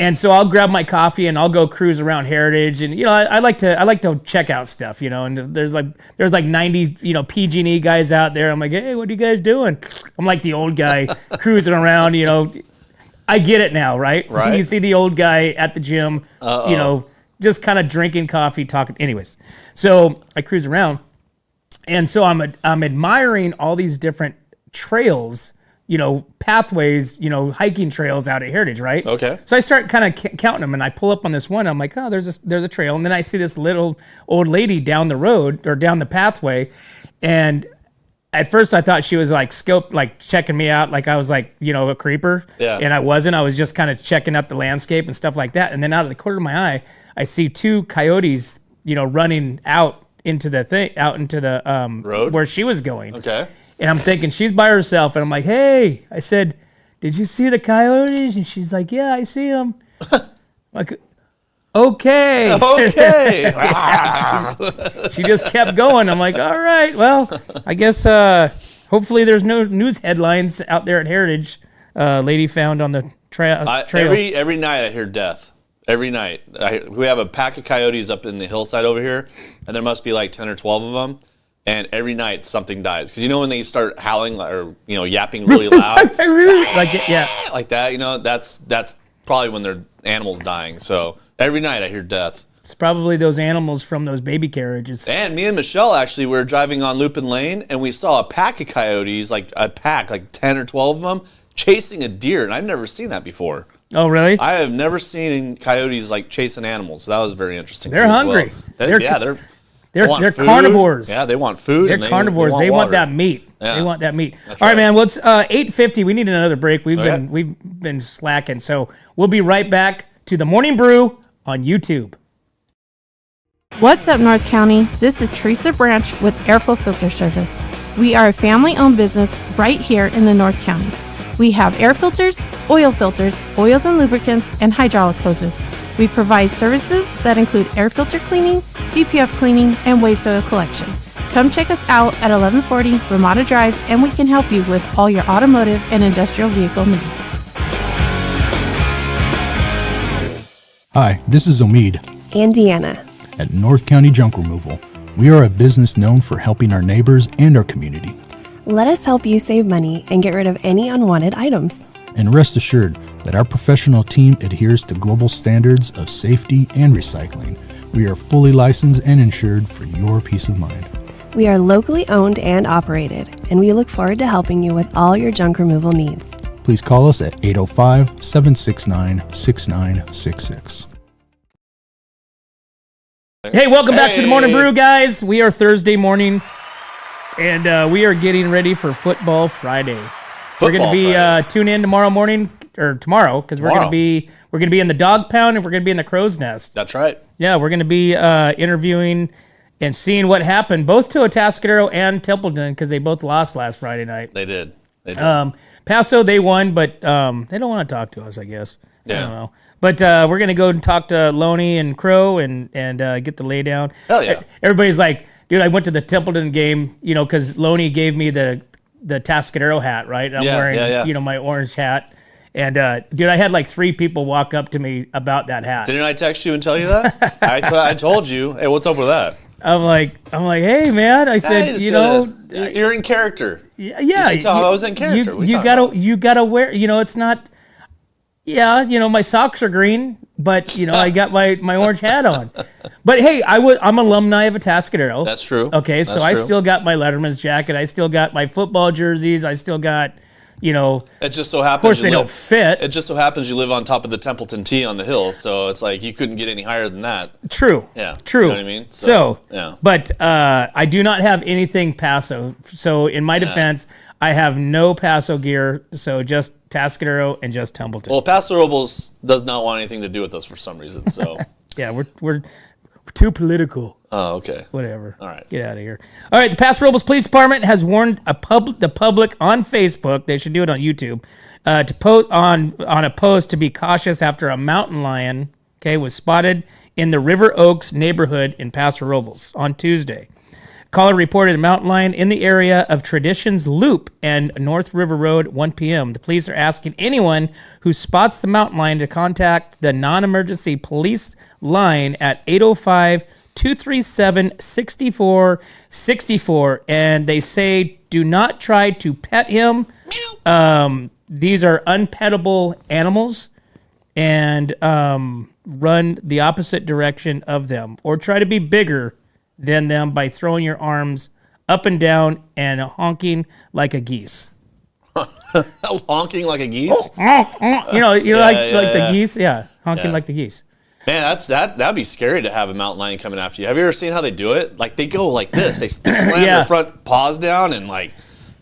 And so I'll grab my coffee and I'll go cruise around Heritage, and I like to check out stuff, and there's like 90 PG&E guys out there. I'm like, hey, what are you guys doing? I'm like the old guy cruising around, I get it now, right? Right. You see the old guy at the gym, just kind of drinking coffee, talking. Anyways, so I cruise around, and so I'm admiring all these different trails, pathways, hiking trails out at Heritage, right? Okay. So I start kind of counting them, and I pull up on this one. I'm like, oh, there's a trail, and then I see this little old lady down the road or down the pathway, and at first I thought she was like checking me out, like I was like, a creeper. Yeah. And I wasn't. I was just kind of checking out the landscape and stuff like that. And then out of the corner of my eye, I see two coyotes, running out into the Road? where she was going. Okay. And I'm thinking she's by herself, and I'm like, hey, I said, did you see the coyotes? And she's like, yeah, I see them. Like, okay. Okay. She just kept going. I'm like, all right, well, I guess hopefully there's no news headlines out there at Heritage. Lady found on the trail. Every night I hear death. Every night. We have a pack of coyotes up in the hillside over here, and there must be like 10 or 12 of them. And every night something dies. Because when they start howling or yapping really loud, like that, that's probably when their animals dying. So every night I hear death. it's probably those animals from those baby carriages. And me and Michelle actually were driving on Lupin Lane, and we saw a pack of coyotes, like 10 or 12 of them, chasing a deer. And I've never seen that before. Oh, really? I have never seen coyotes like chasing animals. So that was very interesting. They're too, as hungry. well. They're want food. carnivores. Yeah, they want food. They're and carnivores. They want water. that meat. Yeah. They want that meat. That's All right, right. man. Well, it's 8:50. We need another break. We've Okay. been slacking. So we'll be right back to the Morning Brew on YouTube. What's up, North County? This is Teresa Branch with Airflow Filter Service. We are a family-owned business right here in the North County. We have air filters, oils and lubricants, and hydraulic hoses. We provide services that include air filter cleaning, DPF cleaning, and waste oil collection. Come check us out at 1140 Ramada Drive, and we can help you with all your automotive and industrial vehicle needs. Hi, this is Omid and Deanna at North County Junk Removal. We are a business known for helping our neighbors and our community. Let us help you save money and get rid of any unwanted items. And rest assured that our professional team adheres to global standards of safety and recycling. We are fully licensed and insured for your peace of mind. We are locally owned and operated, and we look forward to helping you with all your junk removal needs. Please call us at 805-769-6966. Hey, welcome back to the Morning Brew, guys. We are Thursday morning, and we are getting ready for Football Friday. We're going to be tune in tomorrow morning or tomorrow because we're going to be in the Dog Pound and we're going to be in the Crow's Nest. That's right. Yeah, we're going to be interviewing and seeing what happened both to Atascadero and Templeton because they both lost last Friday night. They did. Paso, they won, but they don't want to talk to us, I guess. Yeah. I don't know. But we're going to go and talk to Loney and Crow and get the lay down. Hell yeah. Everybody's like, dude, I went to the Templeton game, because Loney gave me the Atascadero hat, right? I'm wearing, my orange hat. And, dude, I had like 3 people walk up to me about that hat. Didn't I text you and tell you that? I told you, hey, what's up with that? I'm like, hey, man. I said, you're in character. Yeah. You tell I was in character. You gotta wear, it's not, my socks are green, but, I got my orange hat on. But, hey, I'm alumni of Atascadero. That's true. Okay, so I still got my Letterman's jacket. I still got my football jerseys. I still got, It just so happens. Of course, they don't fit. It just so happens you live on top of the Templeton T on the hill, so it's like you couldn't get any higher than that. True. Yeah. True. You know what I mean? So But I do not have anything Paso. So in my defense, I have no Paso gear, so just Atascadero and just Templeton. Well, Paso Robles does not want anything to do with us for some reason, so. Yeah, we're too political. Oh, okay. Whatever. All right. Get out of here. All right, the Paso Robles Police Department has warned the public on Facebook, they should do it on YouTube, to post on a post to be cautious after a mountain lion, was spotted in the River Oaks neighborhood in Paso Robles on Tuesday. Caller reported a mountain lion in the area of Traditions Loop and North River Road at 1 p.m. The police are asking anyone who spots the mountain lion to contact the non-emergency police line at 805-237-6464. And they say, do not try to pet him. These are unpettable animals, and run the opposite direction of them or try to be bigger than them by throwing your arms up and down and honking like a geese. Honking like a geese? Like the geese? Yeah, honking like the geese. Man, that'd be scary to have a mountain lion coming after you. Have you ever seen how they do it? Like, they go like this. They slam their front paws down and like...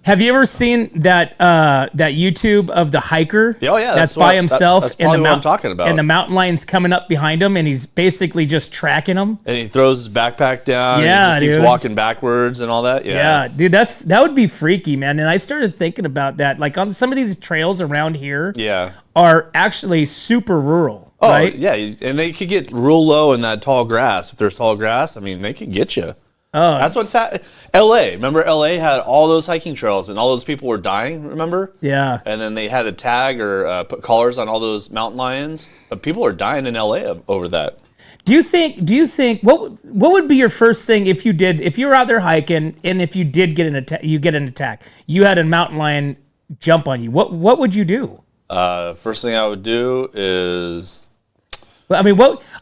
Have you ever seen that YouTube of the hiker? Oh yeah, that's by himself. That's probably what I'm talking about. And the mountain lion's coming up behind him, and he's basically just tracking him. And he throws his backpack down. Yeah, and he just keeps walking backwards and all that. Yeah, dude, that would be freaky, man. And I started thinking about that. Like on some of these trails around here, are actually super rural. Oh right? Yeah, and they could get real low in that tall grass. If there's tall grass, I mean, they could get you. Oh, that's what's happening. L.A. Remember, L.A. had all those hiking trails, and all those people were dying. Remember? Yeah. And then they had to tag or put collars on all those mountain lions. But people are dying in L.A. over that. Do you think what would be your first thing if you were out there hiking and if you did get an attack, you had a mountain lion jump on you? What would you do? First thing I would do is. I mean,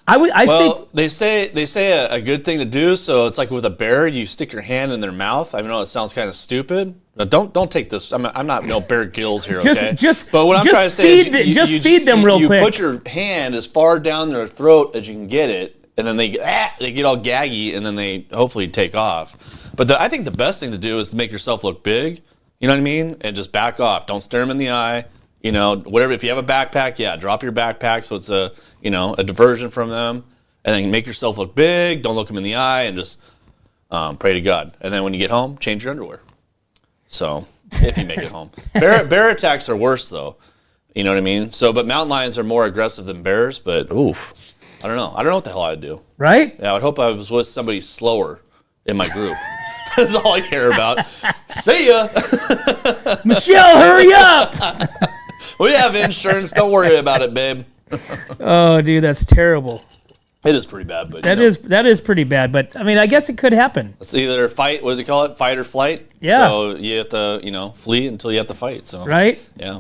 I think they say a good thing to do. So it's like with a bear, you stick your hand in their mouth. I know it sounds kind of stupid. But don't take this. I'm not no Bear Grylls here. Okay. But what I'm trying to say is feed them real quick. You put your hand as far down their throat as you can get it, and then they get all gaggy, and then they hopefully take off. But I think the best thing to do is to make yourself look big. You know what I mean? And just back off. Don't stare them in the eye. Whatever. If you have a backpack, drop your backpack so it's a diversion from them, and then make yourself look big. Don't look them in the eye, and just pray to God. And then when you get home, change your underwear. So if you make it home, bear attacks are worse though. You know what I mean? So, but mountain lions are more aggressive than bears. But oof, I don't know. I don't know what the hell I'd do. Right? Yeah, I would hope I was with somebody slower in my group. That's all I care about. See ya, Michelle. Hurry up. We have insurance. Don't worry about it, babe. Oh, dude, that's terrible. It is pretty bad, but That is pretty bad. But I mean, I guess it could happen. It's either fight. What does it call it? Fight or flight. Yeah. So you have to, flee until you have to fight. So. Right. Yeah.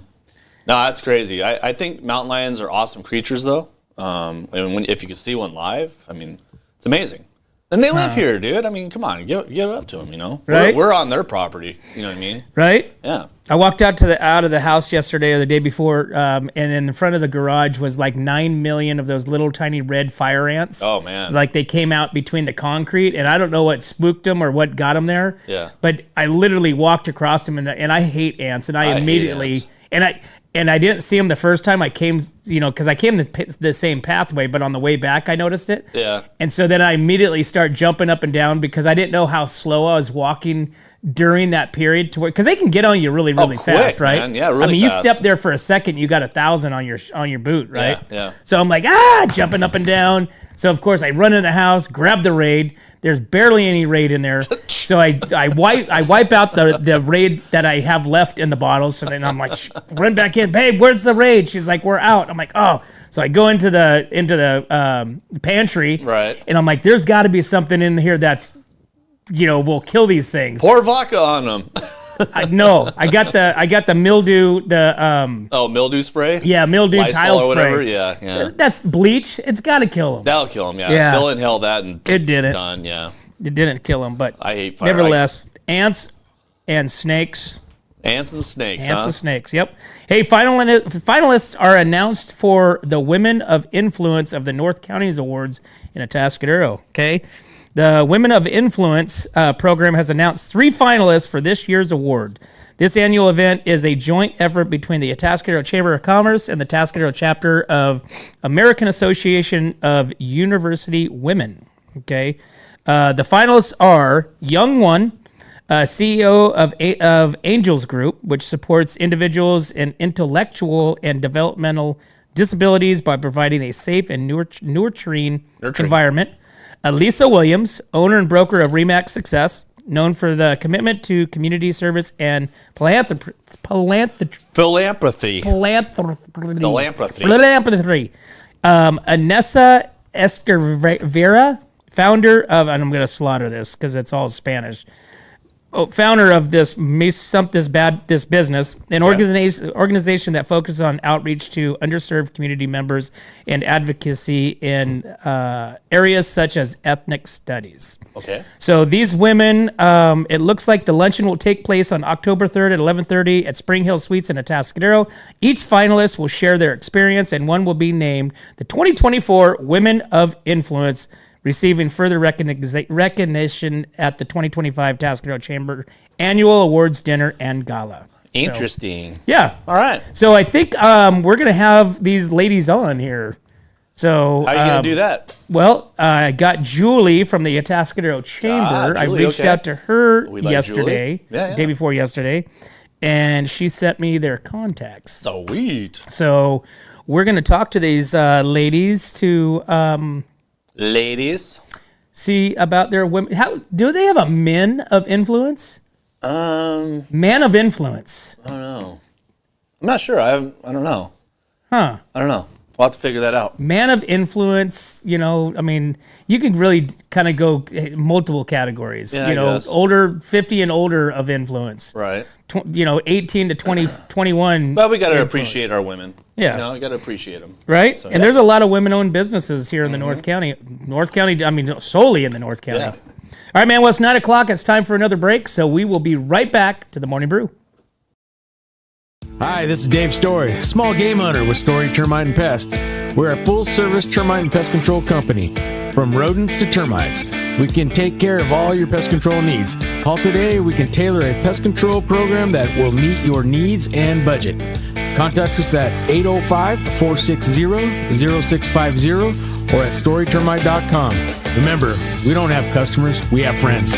No, that's crazy. I think mountain lions are awesome creatures, though. And if you could see one live, I mean, it's amazing. And they live here, dude. I mean, come on, give it up to them. Right. We're on their property. You know what I mean? Right. Yeah. I walked out of the house yesterday or the day before, and in front of the garage was like 9 million of those little tiny red fire ants. Oh man! Like they came out between the concrete, and I don't know what spooked them or what got them there. Yeah. But I literally walked across them, and I hate ants, and I immediately and I didn't see them the first time I came, because I came the same pathway, but on the way back I noticed it. Yeah. And so then I immediately start jumping up and down because I didn't know how slow I was walking during that period because they can get on you really quick, fast, right? Man. Yeah, really I mean, you fast. step there for a second, you got 1,000 on your boot, right? Yeah. So I'm like, jumping up and down. So of course I run in the house, grab the Raid. There's barely any Raid in there. So I wipe out the Raid that I have left in the bottles. So then I'm like, run back in, babe. Where's the Raid? She's like, we're out. I'm like, oh. So I go into the pantry, right? And I'm like, there's got to be something in here that's, will kill these things. Pour vodka on them. I got the mildew, mildew spray. Yeah, mildew Lysol tile or spray. whatever. Yeah. That's bleach. It's got to kill them. That'll kill them. Yeah. Yeah. They'll inhale that and it didn't. Done. Yeah. It didn't kill them, but I hate fire. Nevertheless, ants and snakes. Ants and snakes. Ants and snakes. Yep. Hey, finalists are announced for the Women of Influence of the North Counties Awards in Atascadero. Okay. The Women of Influence program has announced 3 finalists for this year's award. This annual event is a joint effort between the Atascadero Chamber of Commerce and the Atascadero chapter of American Association of University Women. Okay. The finalists are Young One, CEO of Angels Group, which supports individuals in intellectual and developmental disabilities by providing a safe and nurturing environment. Lisa Williams, owner and broker of Remax Success, known for the commitment to community service and philanthropy. Anessa Escavera, founder of, and I'm going to slaughter this because it's all Spanish. Founder of this business, an organization that focuses on outreach to underserved community members and advocacy in areas such as ethnic studies. Okay. So these women, it looks like the luncheon will take place on October 3rd at 11:30 at Spring Hill Suites in Atascadero. Each finalist will share their experience, and one will be named the 2024 Women of Influence, receiving further recognition at the 2025 Atascadero Chamber Annual Awards Dinner and Gala. Interesting. So, yeah. All right. So I think we're going to have these ladies on here. So how are you going to do that? Well, I got Julie from the Atascadero Chamber. Julie, I reached out to her yesterday, day before yesterday, and she sent me their contacts. Sweet. So we're going to talk to these ladies to... ladies, see about their women. How do they have a men of influence? Man of influence. I don't know. I'm not sure. I don't know. Huh? I don't know. We'll have to figure that out. Man of influence. I mean, you can really kind of go multiple categories. Yeah, I guess. Older, 50 and older of influence. Right. 18 to 21. But we got to appreciate our women. Yeah. We got to appreciate them. Right? So, and there's a lot of women-owned businesses here in the North County. I mean, solely in the North County. Yeah. All right, man. Well, it's 9 o'clock. It's time for another break. So we will be right back to the Morning Brew. Hi, this is Dave Story, small game hunter with Story Termite and Pest. We're a full-service termite and pest control company. From rodents to termites, we can take care of all your pest control needs. Call today. We can tailor a pest control program that will meet your needs and budget. Contact us at 805-460-0650 or at storytermite.com. Remember, we don't have customers, we have friends.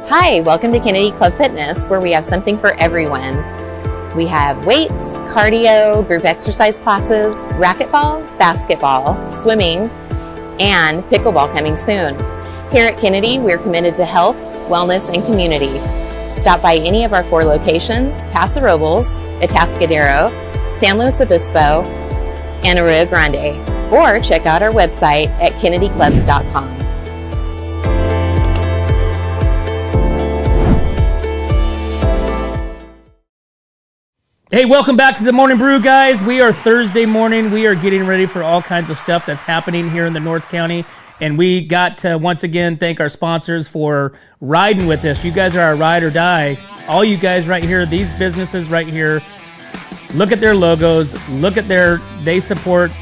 Hi, welcome to Kennedy Club Fitness, where we have something for everyone. We have weights, cardio, group exercise classes, racquetball, basketball, swimming, and pickleball coming soon. Here at Kennedy, we're committed to health, wellness, and community. Stop by any of our 4 locations: Paso Robles, Atascadero, San Luis Obispo, and Arroyo Grande, or check out our website at kennedyclubs.com. Hey, welcome back to the Morning Brew, guys. We are Thursday morning. We are getting ready for all kinds of stuff that's happening here in the North County. And we got to, once again, thank our sponsors for riding with us. You guys are our ride or die. All you guys right here, these businesses right here, look at their logos. Look at they support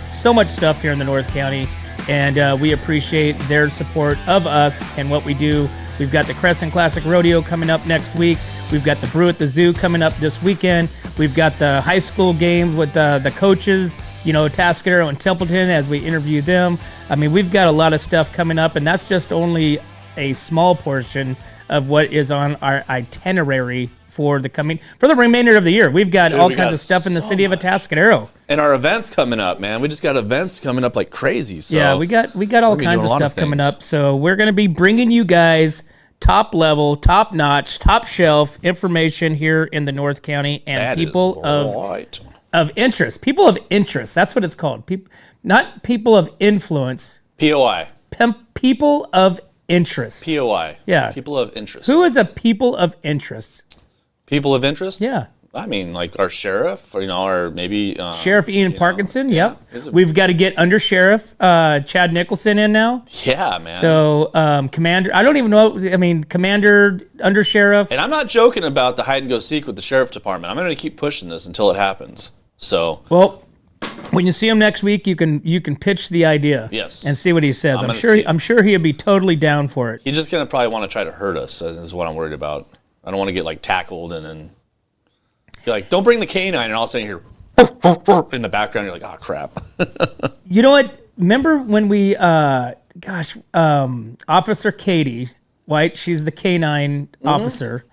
so much stuff here in the North County. And we appreciate their support of us and what we do. We've got the Creston Classic Rodeo coming up next week. We've got the Brew at the Zoo coming up this weekend. We've got the high school games with the coaches, Atascadero and Templeton, as we interview them. I mean, we've got a lot of stuff coming up, and that's just only a small portion of what is on our itinerary for the remainder of the year. We've got all kinds of stuff in the city of Atascadero. And our events coming up, man. We just got events coming up like crazy. So yeah, we got all kinds of stuff coming up. So we're going to be bringing you guys top level, top notch, top shelf information here in the North County, and that people of interest. People of interest. That's what it's called. Not people of influence. POI. People of interest. POI. Yeah. People of interest. Who is a people of interest? People of interest? Yeah. I mean, like our sheriff, or maybe Sheriff Ian Parkinson. Yep. We've got to get Under Sheriff Chad Nicholson in now. Yeah, man. So Commander, I don't even know. I mean, Commander, Under Sheriff. And I'm not joking about the hide and go seek with the sheriff department. I'm going to keep pushing this until it happens. So. Well, when you see him next week, you can pitch the idea. Yes. And see what he says. I'm sure he'd be totally down for it. He's just going to probably want to try to hurt us. Is what I'm worried about. I don't want to get like tackled and then. You're like, don't bring the canine, and all of a sudden you hear in the background. You're like, oh crap. You know what? Remember when we, Officer Katie White? She's the canine officer.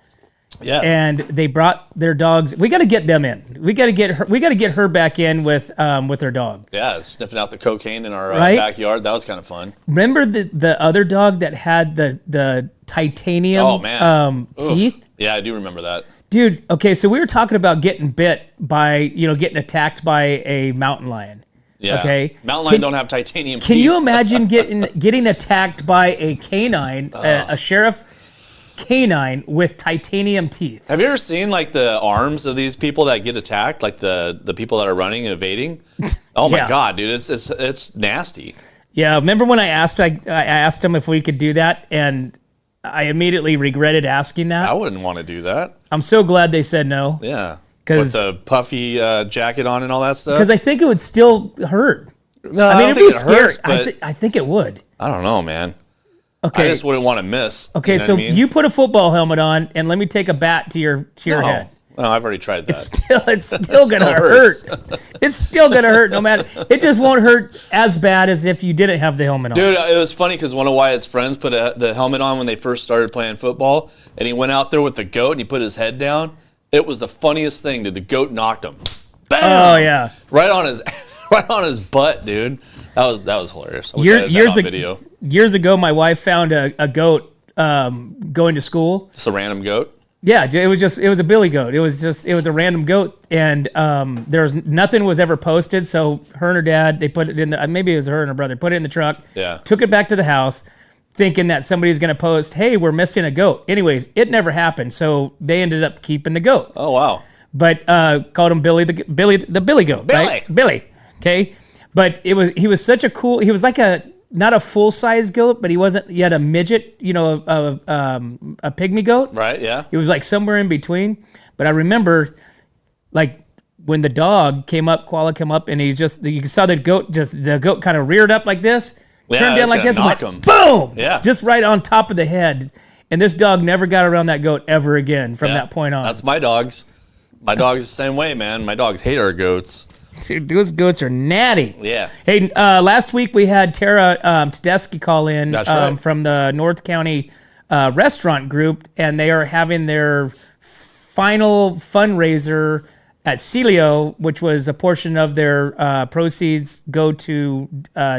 Yeah. And they brought their dogs. We got to get them in. We got to get her. We got to get her back in with her dog. Yeah, sniffing out the cocaine in our backyard. That was kind of fun. Remember the other dog that had the titanium teeth? Yeah, I do remember that. Dude, okay, so we were talking about getting bit by, getting attacked by a mountain lion. Yeah. Okay. Mountain lion don't have titanium teeth. Can you imagine getting attacked by a canine, a sheriff canine with titanium teeth? Have you ever seen like the arms of these people that get attacked, like the people that are running and evading? Oh my God, dude, it's nasty. Yeah, remember when I asked him if we could do that, and I immediately regretted asking that. I wouldn't want to do that. I'm so glad they said no. Yeah. With the puffy jacket on and all that stuff. Because I think it would still hurt. No, I mean, it'd be scary. I think it would. I don't know, man. Okay. I just wouldn't want to miss. Okay, so you put a football helmet on, and let me take a bat to your head. No, I've already tried that. It's still gonna hurt. It's still gonna hurt no matter. It just won't hurt as bad as if you didn't have the helmet on. Dude, it was funny because one of Wyatt's friends put the helmet on when they first started playing football, and he went out there with the goat and he put his head down. It was the funniest thing, dude. The goat knocked him. Bam! Oh yeah. Right on his butt, dude. That was hilarious. I wish I had that on video. Years ago, my wife found a goat going to school. Just a random goat. Yeah, it was a billy goat. It was a random goat, and nothing was ever posted. So her and her dad, they put it in maybe it was her and her brother, put it in the truck. Yeah. Took it back to the house, thinking that somebody's going to post, "Hey, we're missing a goat." Anyways, it never happened. So they ended up keeping the goat. Oh wow. But called him Billy the billy goat. Billy. Right? Billy. Okay. But he was such a cool. He was like not a full size goat, but he wasn't yet a midget, a pygmy goat. Right, yeah. He was like somewhere in between. But I remember, like, when the dog came up, Koala came up, and you saw the goat kind of reared up like this, turned down like this, and went, boom! Yeah. Just right on top of the head. And this dog never got around that goat ever again from that point on. That's my dogs. My dogs the same way, man. My dogs hate our goats. Dude, those goats are natty. Yeah. Hey, last week we had Tara Tedeschi call in right. From the North County restaurant group, and they are having their final fundraiser at Celio, which was a portion of their proceeds go to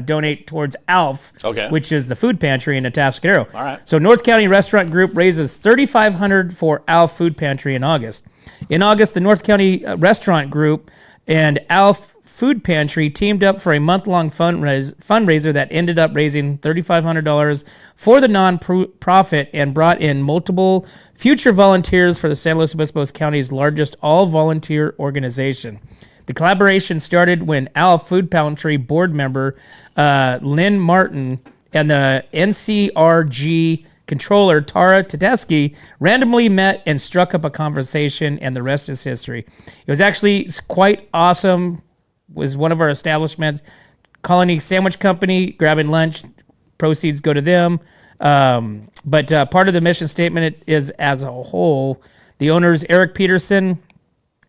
donate towards ALF, which is the food pantry in Atascadero. All right. So North County Restaurant Group raises $3,500 for ALF Food Pantry in August. In August, the North County Restaurant Group and ALF Food Pantry teamed up for a month-long fundraiser that ended up raising $3,500 for the nonprofit and brought in multiple future volunteers for the San Luis Obispo County's largest all-volunteer organization. The collaboration started when ALF Food Pantry board member Lynn Martin and the NCRG controller Tara Tedeschi randomly met and struck up a conversation, and the rest is history. It was actually quite awesome. Was one of our establishments, Colony Sandwich Company, grabbing lunch. Proceeds go to them. But part of the mission statement is as a whole. The owners, Eric Peterson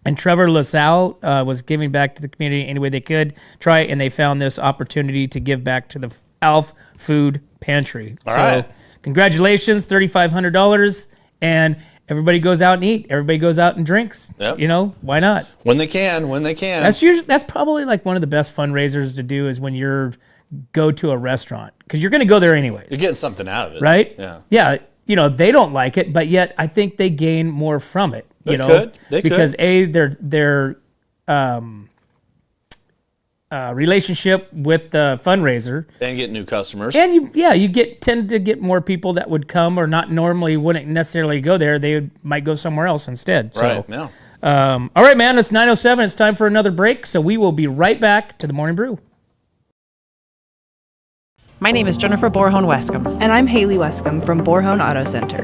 and Trevor LaSalle, was giving back to the community any way they could try, and they found this opportunity to give back to the ALF Food Pantry. All right. Congratulations, $3,500, and everybody goes out and eat. Everybody goes out and drinks. Yep. You know, why not? When they can. That's probably like one of the best fundraisers to do is when you're go to a restaurant, because you're going to go there anyways. You're getting something out of it. Right? Yeah. Yeah. You know, they don't like it, but yet I think they gain more from it. They could. Because their relationship with the fundraiser, and get new customers, and you tend to get more people that would come or not normally wouldn't necessarily go there. They might go somewhere else instead. Right. So, all right, man. It's 9:07. It's time for another break. So we will be right back to the Morning Brew. My name is Jennifer Borhone Wescombe. And I'm Haley Wescombe from Borhone Auto Center.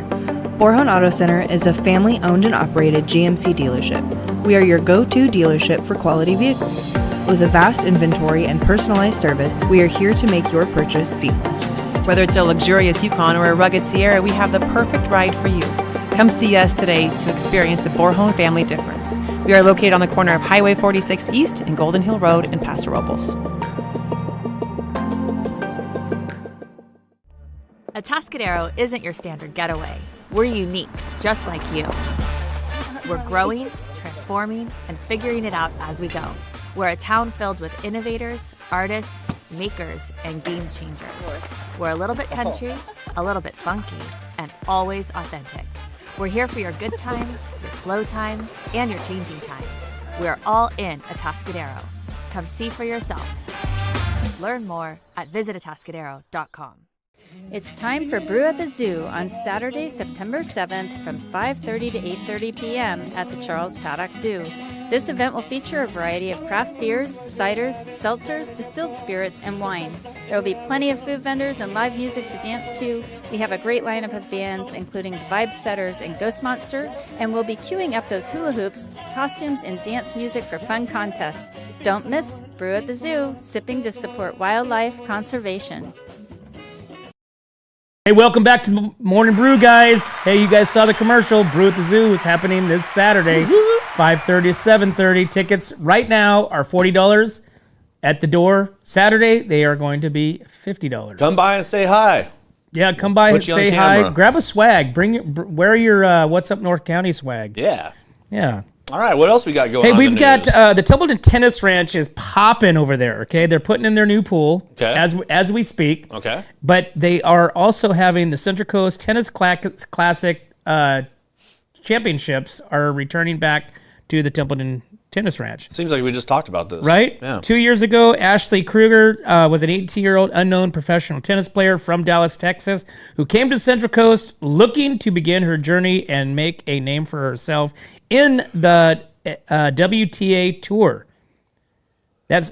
Borhone Auto Center is a family-owned and operated GMC dealership. We are your go-to dealership for quality vehicles. With a vast inventory and personalized service, we are here to make your purchase seamless. Whether it's a luxurious Yukon or a rugged Sierra, we have the perfect ride for you. Come see us today to experience the Borhone family difference. We are located on the corner of Highway 46 East and Golden Hill Road in Paso Robles. Atascadero isn't your standard getaway. We're unique, just like you. We're growing, transforming, and figuring it out as we go. We're a town filled with innovators, artists, makers, and game changers. We're a little bit country, a little bit funky, and always authentic. We're here for your good times, your slow times, and your changing times. We're all in Atascadero. Come see for yourself. Learn more at visitatascadero.com. It's time for Brew at the Zoo on Saturday, September 7th from 5:30 to 8:30 p.m. at the Charles Paddock Zoo. This event will feature a variety of craft beers, ciders, seltzers, distilled spirits, and wine. There will be plenty of food vendors and live music to dance to. We have a great lineup of bands, including the Vibe Setters and Ghost Monster, and we'll be queuing up those hula hoops, costumes, and dance music for fun contests. Don't miss Brew at the Zoo, sipping to support wildlife conservation. Hey, welcome back to the Morning Brew, guys. Hey, you guys saw the commercial. Brew at the Zoo is happening this Saturday, 5:30 to 7:30. Tickets right now are $40 at the door. Saturday, they are going to be $50. Come by and say hi. Yeah, come by and say hi. Grab a swag. Wear your What's Up North County swag. Yeah. Yeah. All right, what else we got going on? Hey, we've got the Templeton Tennis Ranch is popping over there, okay? They're putting in their new pool as we speak. Okay. But they are also having the Central Coast Tennis Classic Championships are returning back to the Templeton Tennis Ranch. Seems like we just talked about this. Right? Yeah. 2 years ago, Ashley Kruger was an 18-year-old unknown professional tennis player from Dallas, Texas, who came to Central Coast looking to begin her journey and make a name for herself in the WTA Tour. That's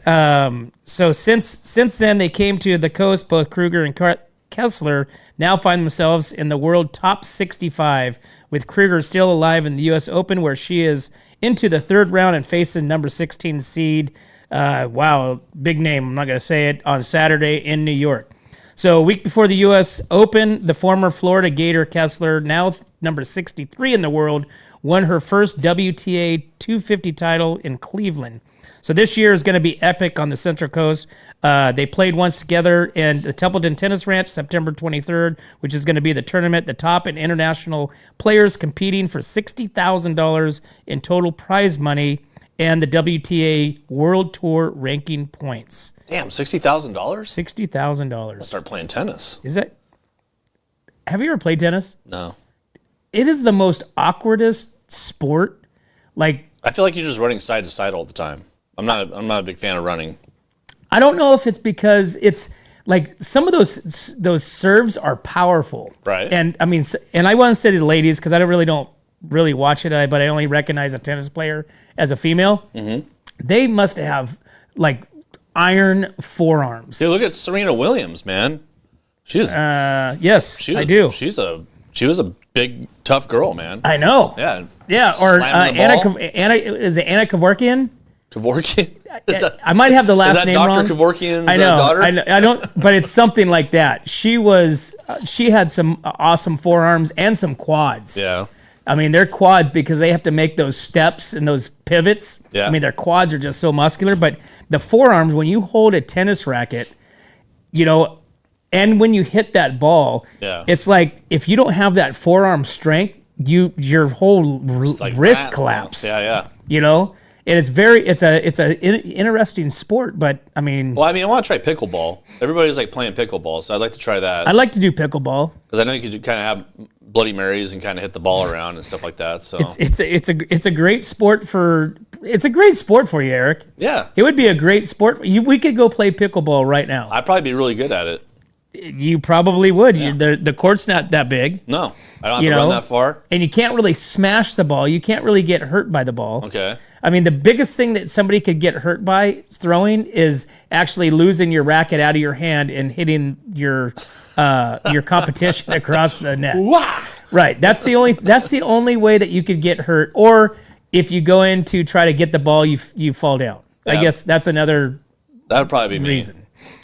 so since then they came to the coast. Both Kruger and Kessler now find themselves in the world top 65, with Kruger still alive in the U.S. Open, where she is into the third round and faces number 16 seed. Wow, big name. I'm not going to say it, on Saturday in New York. So a week before the U.S. Open, the former Florida Gator Kessler, now number 63 in the world, won her first WTA 250 title in Cleveland. So this year is going to be epic on the Central Coast. They played once together in the Templeton Tennis Ranch, September 23rd, which is going to be the tournament. The top and international players competing for $60,000 in total prize money and the WTA World Tour ranking points. Damn, $60,000? $60,000. I'll start playing tennis. Is that? Have you ever played tennis? No. It is the most awkwardest sport. Like, I feel like you're just running side to side all the time. I'm not a big fan of running. I don't know if it's because it's like some of those serves are powerful, right? And I mean, and I want to say to the ladies because I don't really watch it, but I only recognize a tennis player as a female. Mm-hmm. They must have like iron forearms. Dude, look at Serena Williams, man. She's yes, I do. She was a big tough girl, man. I know. Yeah. Or Anna is it Anna Kevorkian? Kevorkian? I might have the last name wrong. Is that Dr. Kevorkian's daughter? I don't, but it's something like that. She had some awesome forearms and some quads. Yeah. I mean, they're quads because they have to make those steps and those pivots. Yeah. I mean, their quads are just so muscular, but the forearms, when you hold a tennis racket, and when you hit that ball, it's like if you don't have that forearm strength, your whole wrist collapse. Yeah. And it's an interesting sport, but I mean... Well, I want to try pickleball. Everybody's like playing pickleball, so I'd like to try that. I'd like to do pickleball. Because I know you could kind of have Bloody Marys and kind of hit the ball around and stuff like that. So it's a great sport for... It's a great sport for you, Eric. Yeah. It would be a great sport. We could go play pickleball right now. I'd probably be really good at it. You probably would. Yeah. The court's not that big. No, I don't have to run that far. And you can't really smash the ball. You can't really get hurt by the ball. Okay. I mean, the biggest thing that somebody could get hurt by throwing is actually losing your racket out of your hand and hitting your competition across the net. Wow. Right. That's the only way that you could get hurt. Or if you go in to try to get the ball, you fall down. Yeah. I guess that's another. That would probably be reason. Me.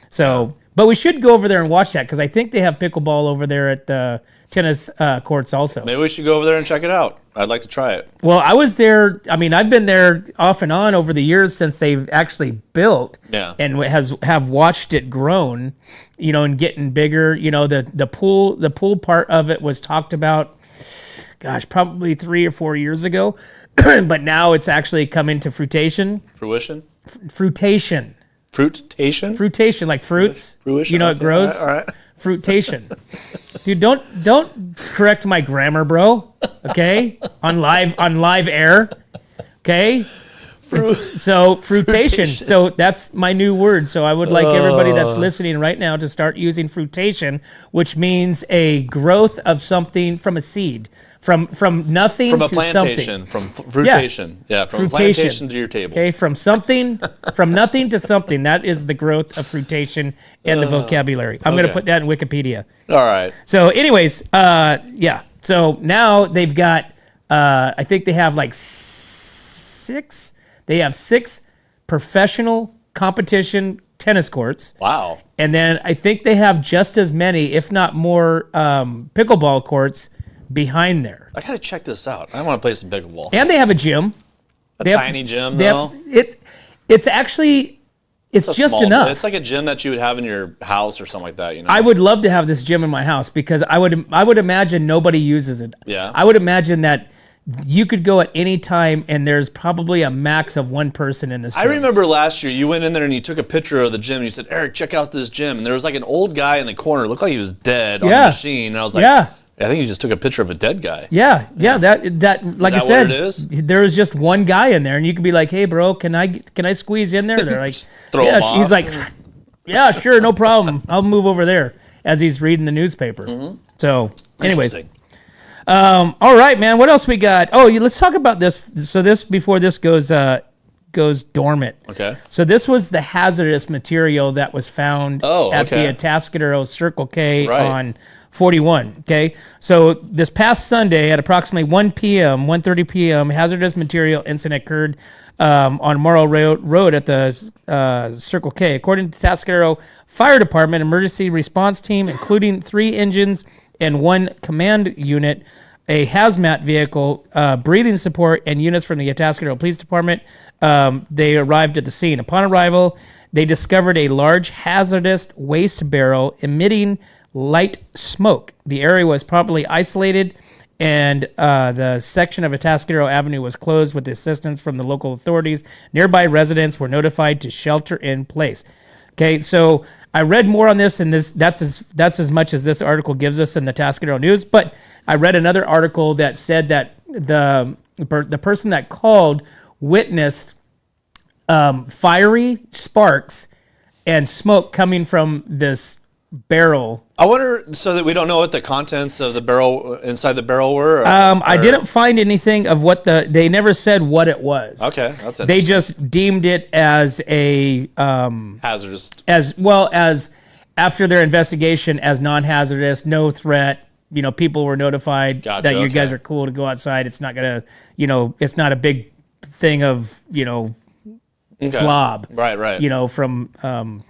So. But we should go over there and watch that because I think they have pickleball over there at the tennis courts also. Maybe we should go over there and check it out. I'd like to try it. Well, I was there. I mean, I've been there off and on over the years since they've actually built. Yeah. And have watched it grown, and getting bigger. The pool part of it was talked about, probably 3 or 4 years ago, but now it's actually come into fruition. Fruition. Fruitation. Fruitation? Fruitation, like fruits. Fruition. It grows. All right. Fruitation. Dude, don't correct my grammar, bro. Okay? On live air. Okay? So fruitation. So that's my new word. So I would like everybody that's listening right now to start using fruitation, which means a growth of something from a seed. From nothing from a to plantation, something. From fruitation. Yeah, from fruitation. A plantation to your table. Okay, from nothing to something. That is the growth of fruitation and the vocabulary. I'm going to put that in Wikipedia. All right. So anyways, yeah. So now they've got, I think they have like 6 professional competition tennis courts. Wow. And then I think they have just as many, if not more, pickleball courts behind there. I gotta check this out. I want to play some pickleball. And they have a gym. Tiny gym, though. It's actually just enough. It's like a gym that you would have in your house or something like that. I would love to have this gym in my house because I would imagine nobody uses it. Yeah. I would imagine that you could go at any time and there's probably a max of 1 person in this gym. I remember last year you went in there and you took a picture of the gym and you said, Eric, check out this gym. And there was like an old guy in the corner. It looked like he was dead on the machine. And I was like, I think you just took a picture of a dead guy. Yeah. That like I said, there was just one guy in there, and you could be like, "Hey, bro, can I squeeze in there?" They're like, throw him off. He's like, "Yeah, sure, no problem. I'll move over there." As he's reading the newspaper. Mm-hmm. So, anyways, all right, man. What else we got? Oh, let's talk about this. So before this goes dormant. Okay. So this was the hazardous material that was found at the Atascadero Circle K on 41, okay? So this past Sunday at approximately 1:30 p.m., hazardous material incident occurred on Morrow Road at the Circle K. According to Atascadero Fire Department emergency response team, including 3 engines and 1 command unit, a hazmat vehicle, breathing support, and units from the Atascadero Police Department, they arrived at the scene. Upon arrival, they discovered a large hazardous waste barrel emitting light smoke. The area was promptly isolated and the section of Atascadero Avenue was closed with assistance from the local authorities. Nearby residents were notified to shelter in place. Okay, so I read more on this, and that's as much as this article gives us in the Atascadero News. But I read another article that said that the person that called witnessed fiery sparks and smoke coming from this barrel. I wonder, so that we don't know what the contents of the barrel inside the barrel were. I didn't find anything of what they never said what it was. Okay, that's interesting. They just deemed it as a hazardous, as well as after their investigation as non-hazardous, no threat. You know, people were notified that you guys are cool to go outside. It's not gonna, it's not a big thing of blob. Right. From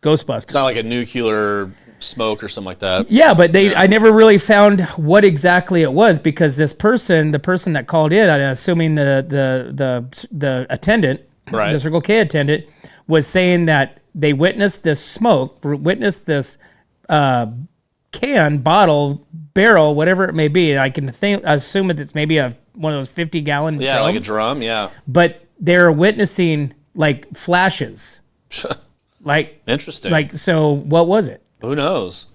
Ghostbusters. It's not like a nuclear smoke or something like that. Yeah, but I never really found what exactly it was, because the person that called in, I'm assuming the attendant, right, the Circle K attendant, was saying that they witnessed this smoke, witnessed this can, bottle, barrel, whatever it may be. And I can assume that it's maybe one of those 50-gallon drums. Yeah, like a drum, yeah. But they're witnessing like flashes. Like interesting. Like, so what was it? Who knows?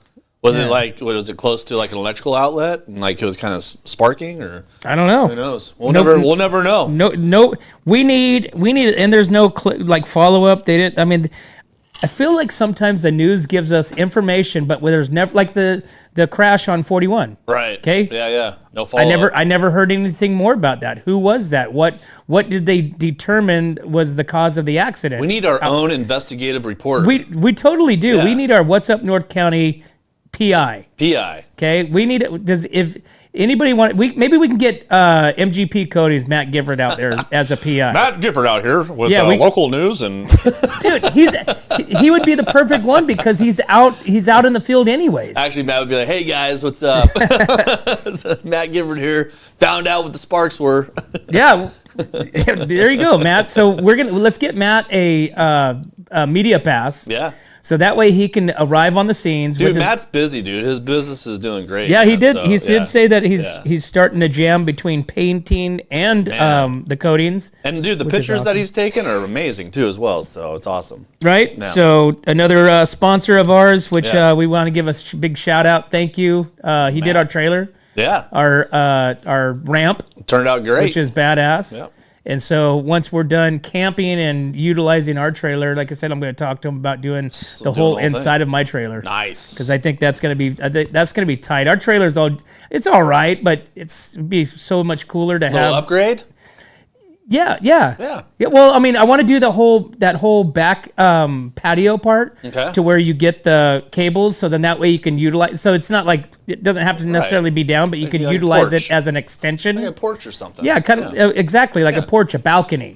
Was it like, was it close to like an electrical outlet and like it was kind of sparking, or I don't know. Who knows? We'll never know. No. We need, and there's no follow up. They didn't. I mean, I feel like sometimes the news gives us information, but where there's never, like the crash on 41. Right. Okay. Yeah. No follow up. I never heard anything more about that. Who was that? What did they determine was the cause of the accident? We need our own investigative reporter. We totally do. Yeah. We need our What's Up North County PI. Okay. We need it. If anybody maybe we can get MGP Cody's Matt Gifford out there as a PI. Matt Gifford out here with local news and dude, he would be the perfect one because he's out in the field anyways. Actually, Matt would be like, "Hey guys, what's up?" Matt Gifford here. Found out what the sparks were. Yeah, there you go, Matt. So let's get Matt a media pass. Yeah. So that way he can arrive on the scenes. Dude, Matt's busy, dude. His business is doing great. Yeah, man. he did. So, he did say that he's starting to jam between painting and the coatings. And dude, the pictures that he's taken are amazing too, as well. So it's awesome. Right. Yeah. So another sponsor of ours, which we want to give a big shout out. Thank you. He did our trailer. Yeah. Our ramp turned out great, which is badass. Yep. And so once we're done camping and utilizing our trailer, like I said, I'm going to talk to him about doing the whole inside of my trailer. Nice. Because I think that's going to be tight. Our trailer's it's all right, but it'd be so much cooler to have. Upgrade? Yeah. Well, I mean, I want to do that whole back patio part to where you get the cables, so then that way you can utilize. So it's not like it doesn't have to necessarily be down, but you can utilize it as an extension, like a porch or something. Yeah, kind of exactly like a porch, a balcony,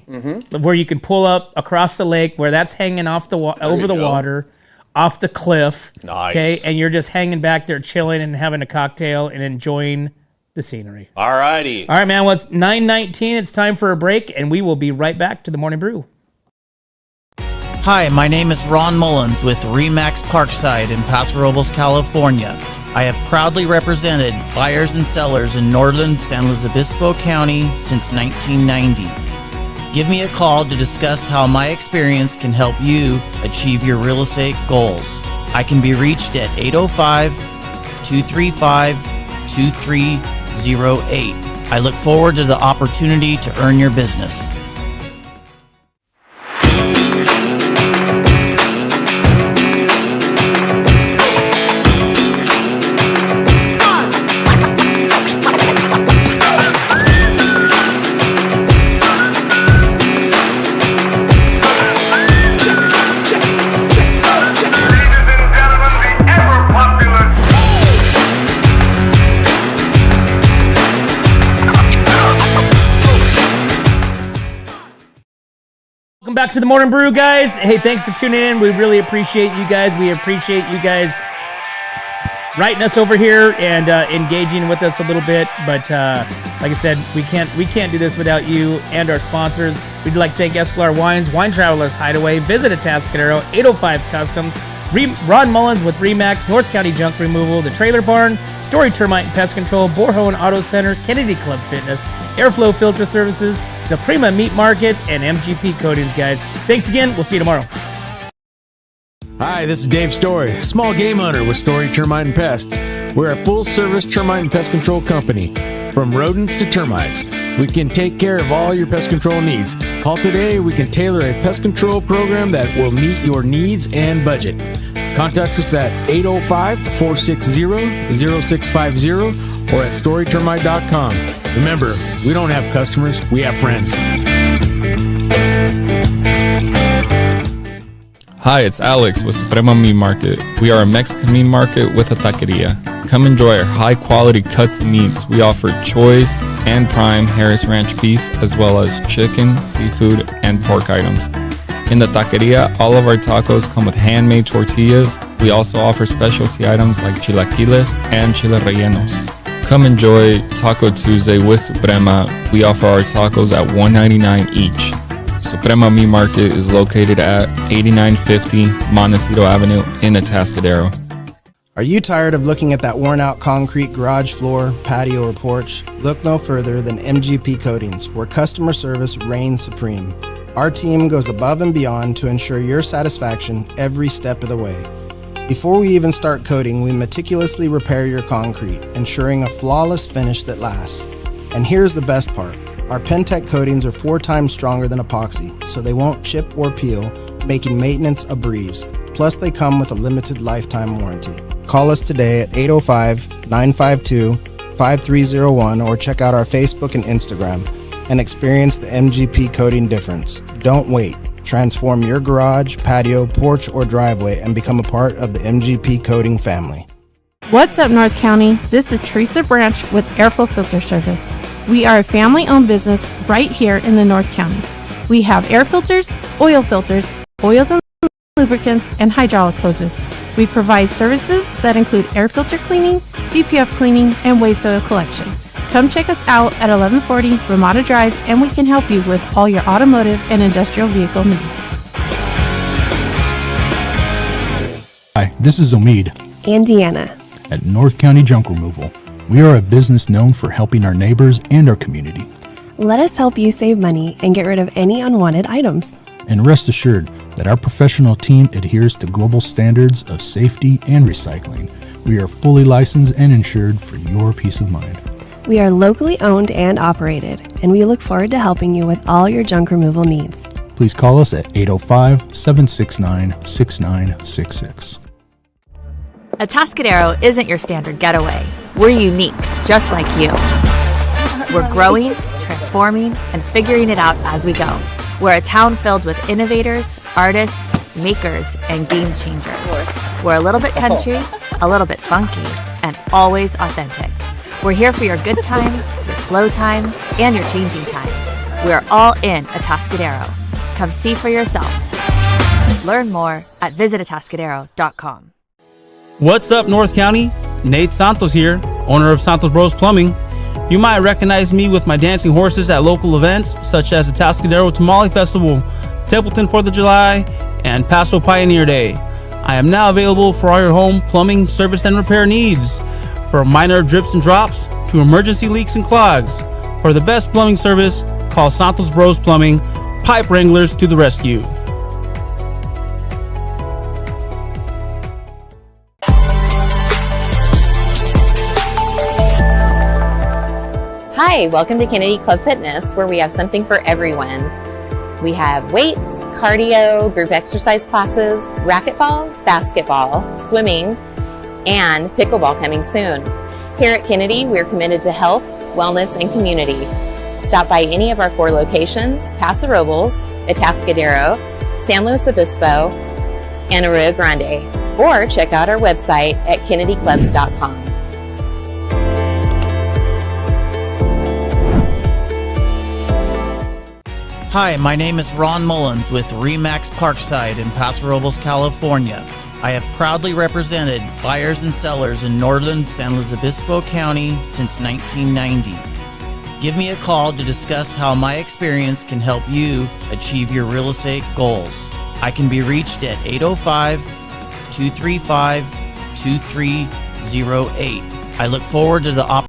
where you can pull up across the lake, where that's hanging off over the water, off the cliff. Nice. Okay, and you're just hanging back there, chilling and having a cocktail and enjoying the scenery. All righty. All right, man. Well, it's 9:19. It's time for a break, and we will be right back to the Morning Brew. Hi, my name is Ron Mullins with Remax Parkside in Paso Robles, California. I have proudly represented buyers and sellers in northern San Luis Obispo County since 1990. Give me a call to discuss how my experience can help you achieve your real estate goals. I can be reached at 805-235-2308. I look forward to the opportunity to earn your business. Welcome back to the Morning Brew, guys. Hey, thanks for tuning in. We really appreciate you guys. We appreciate you guys writing us over here and engaging with us a little bit. But like I said, we can't do this without you and our sponsors. We'd like to thank Escalar Wines, Wine Travelers Hideaway. Visit Atascadero, 805 Customs, Ron Mullins with Remax, North County Junk Removal, The Trailer Barn, Story Termite and Pest Control, Borho Auto Center, Kennedy Club Fitness, Airflow Filter Services, Suprema Meat Market, and MGP Coatings, guys. Thanks again. We'll see you tomorrow. Hi, this is Dave Story, small game hunter with Story Termite and Pest. We're a full-service termite and pest control company. From rodents to termites, we can take care of all your pest control needs. Call today. We can tailor a pest control program that will meet your needs and budget. Contact us at 805-460-0650 or at storytermite.com. Remember, we don't have customers, we have friends. Hi, it's Alex with Suprema Meat Market. We are a Mexican meat market with a taqueria. Come enjoy our high-quality cuts and meats. We offer choice and prime Harris Ranch beef, as well as chicken, seafood, and pork items. In the taqueria, all of our tacos come with handmade tortillas. We also offer specialty items like chilaquiles and chile rellenos. Come enjoy Taco Tuesday with Suprema. We offer our tacos at $1.99 each. Suprema Meat Market is located at 8950 Montecito Avenue in Atascadero. Are you tired of looking at that worn-out concrete garage floor, patio, or porch? Look no further than MGP Coatings, where customer service reigns supreme. Our team goes above and beyond to ensure your satisfaction every step of the way. Before we even start coating, we meticulously repair your concrete, ensuring a flawless finish that lasts. And here's the best part. Our Pentec coatings are 4 times stronger than epoxy, so they won't chip or peel, making maintenance a breeze. Plus, they come with a limited lifetime warranty. Call us today at 805-952-5301 or check out our Facebook and Instagram and experience the MGP coating difference. Don't wait. Transform your garage, patio, porch, or driveway and become a part of the MGP coating family. What's up, North County? This is Teresa Branch with Airflow Filter Service. We are a family-owned business right here in the North County. We have air filters, oils and lubricants, and hydraulic hoses. We provide services that include air filter cleaning, DPF cleaning, and waste oil collection. Come check us out at 1140 Ramada Drive, and we can help you with all your automotive and industrial vehicle needs. Hi, this is Omid And Deanna. at North County Junk Removal. We are a business known for helping our neighbors and our community. Let us help you save money and get rid of any unwanted items. And rest assured that our professional team adheres to global standards of safety and recycling. We are fully licensed and insured for your peace of mind. We are locally owned and operated, and we look forward to helping you with all your junk removal needs. Please call us at 805-769-6966. Atascadero isn't your standard getaway. We're unique, just like you. We're growing, transforming, and figuring it out as we go. We're a town filled with innovators, artists, makers, and game changers. We're a little bit country, a little bit funky, and always authentic. We're here for your good times, your slow times, and your changing times. We're all in Atascadero. Come see for yourself. Learn more at visitatascadero.com. What's up, North County? Nate Santos here, owner of Santos Bros Plumbing. You might recognize me with my dancing horses at local events such as the Atascadero Tamale Festival, Templeton 4th of July, and Paso Pioneer Day. I am now available for all your home plumbing service and repair needs, from minor drips and drops to emergency leaks and clogs. For the best plumbing service, call Santos Bros Plumbing, pipe wranglers to the rescue. Hi, welcome to Kennedy Club Fitness, where we have something for everyone. We have weights, cardio, group exercise classes, racquetball, basketball, swimming, and pickleball coming soon. Here at Kennedy, we're committed to health, wellness, and community. Stop by any of our 4 locations: Paso Robles, Atascadero, San Luis Obispo, and Rio Grande, or check out our website at kennedyclubs.com. Hi, my name is Ron Mullins with Remax Parkside in Paso Robles, California. I have proudly represented buyers and sellers in northern San Luis Obispo County since 1990. Give me a call to discuss how my experience can help you achieve your real estate goals. I can be reached at 805 235-2308. I look forward to the opportunity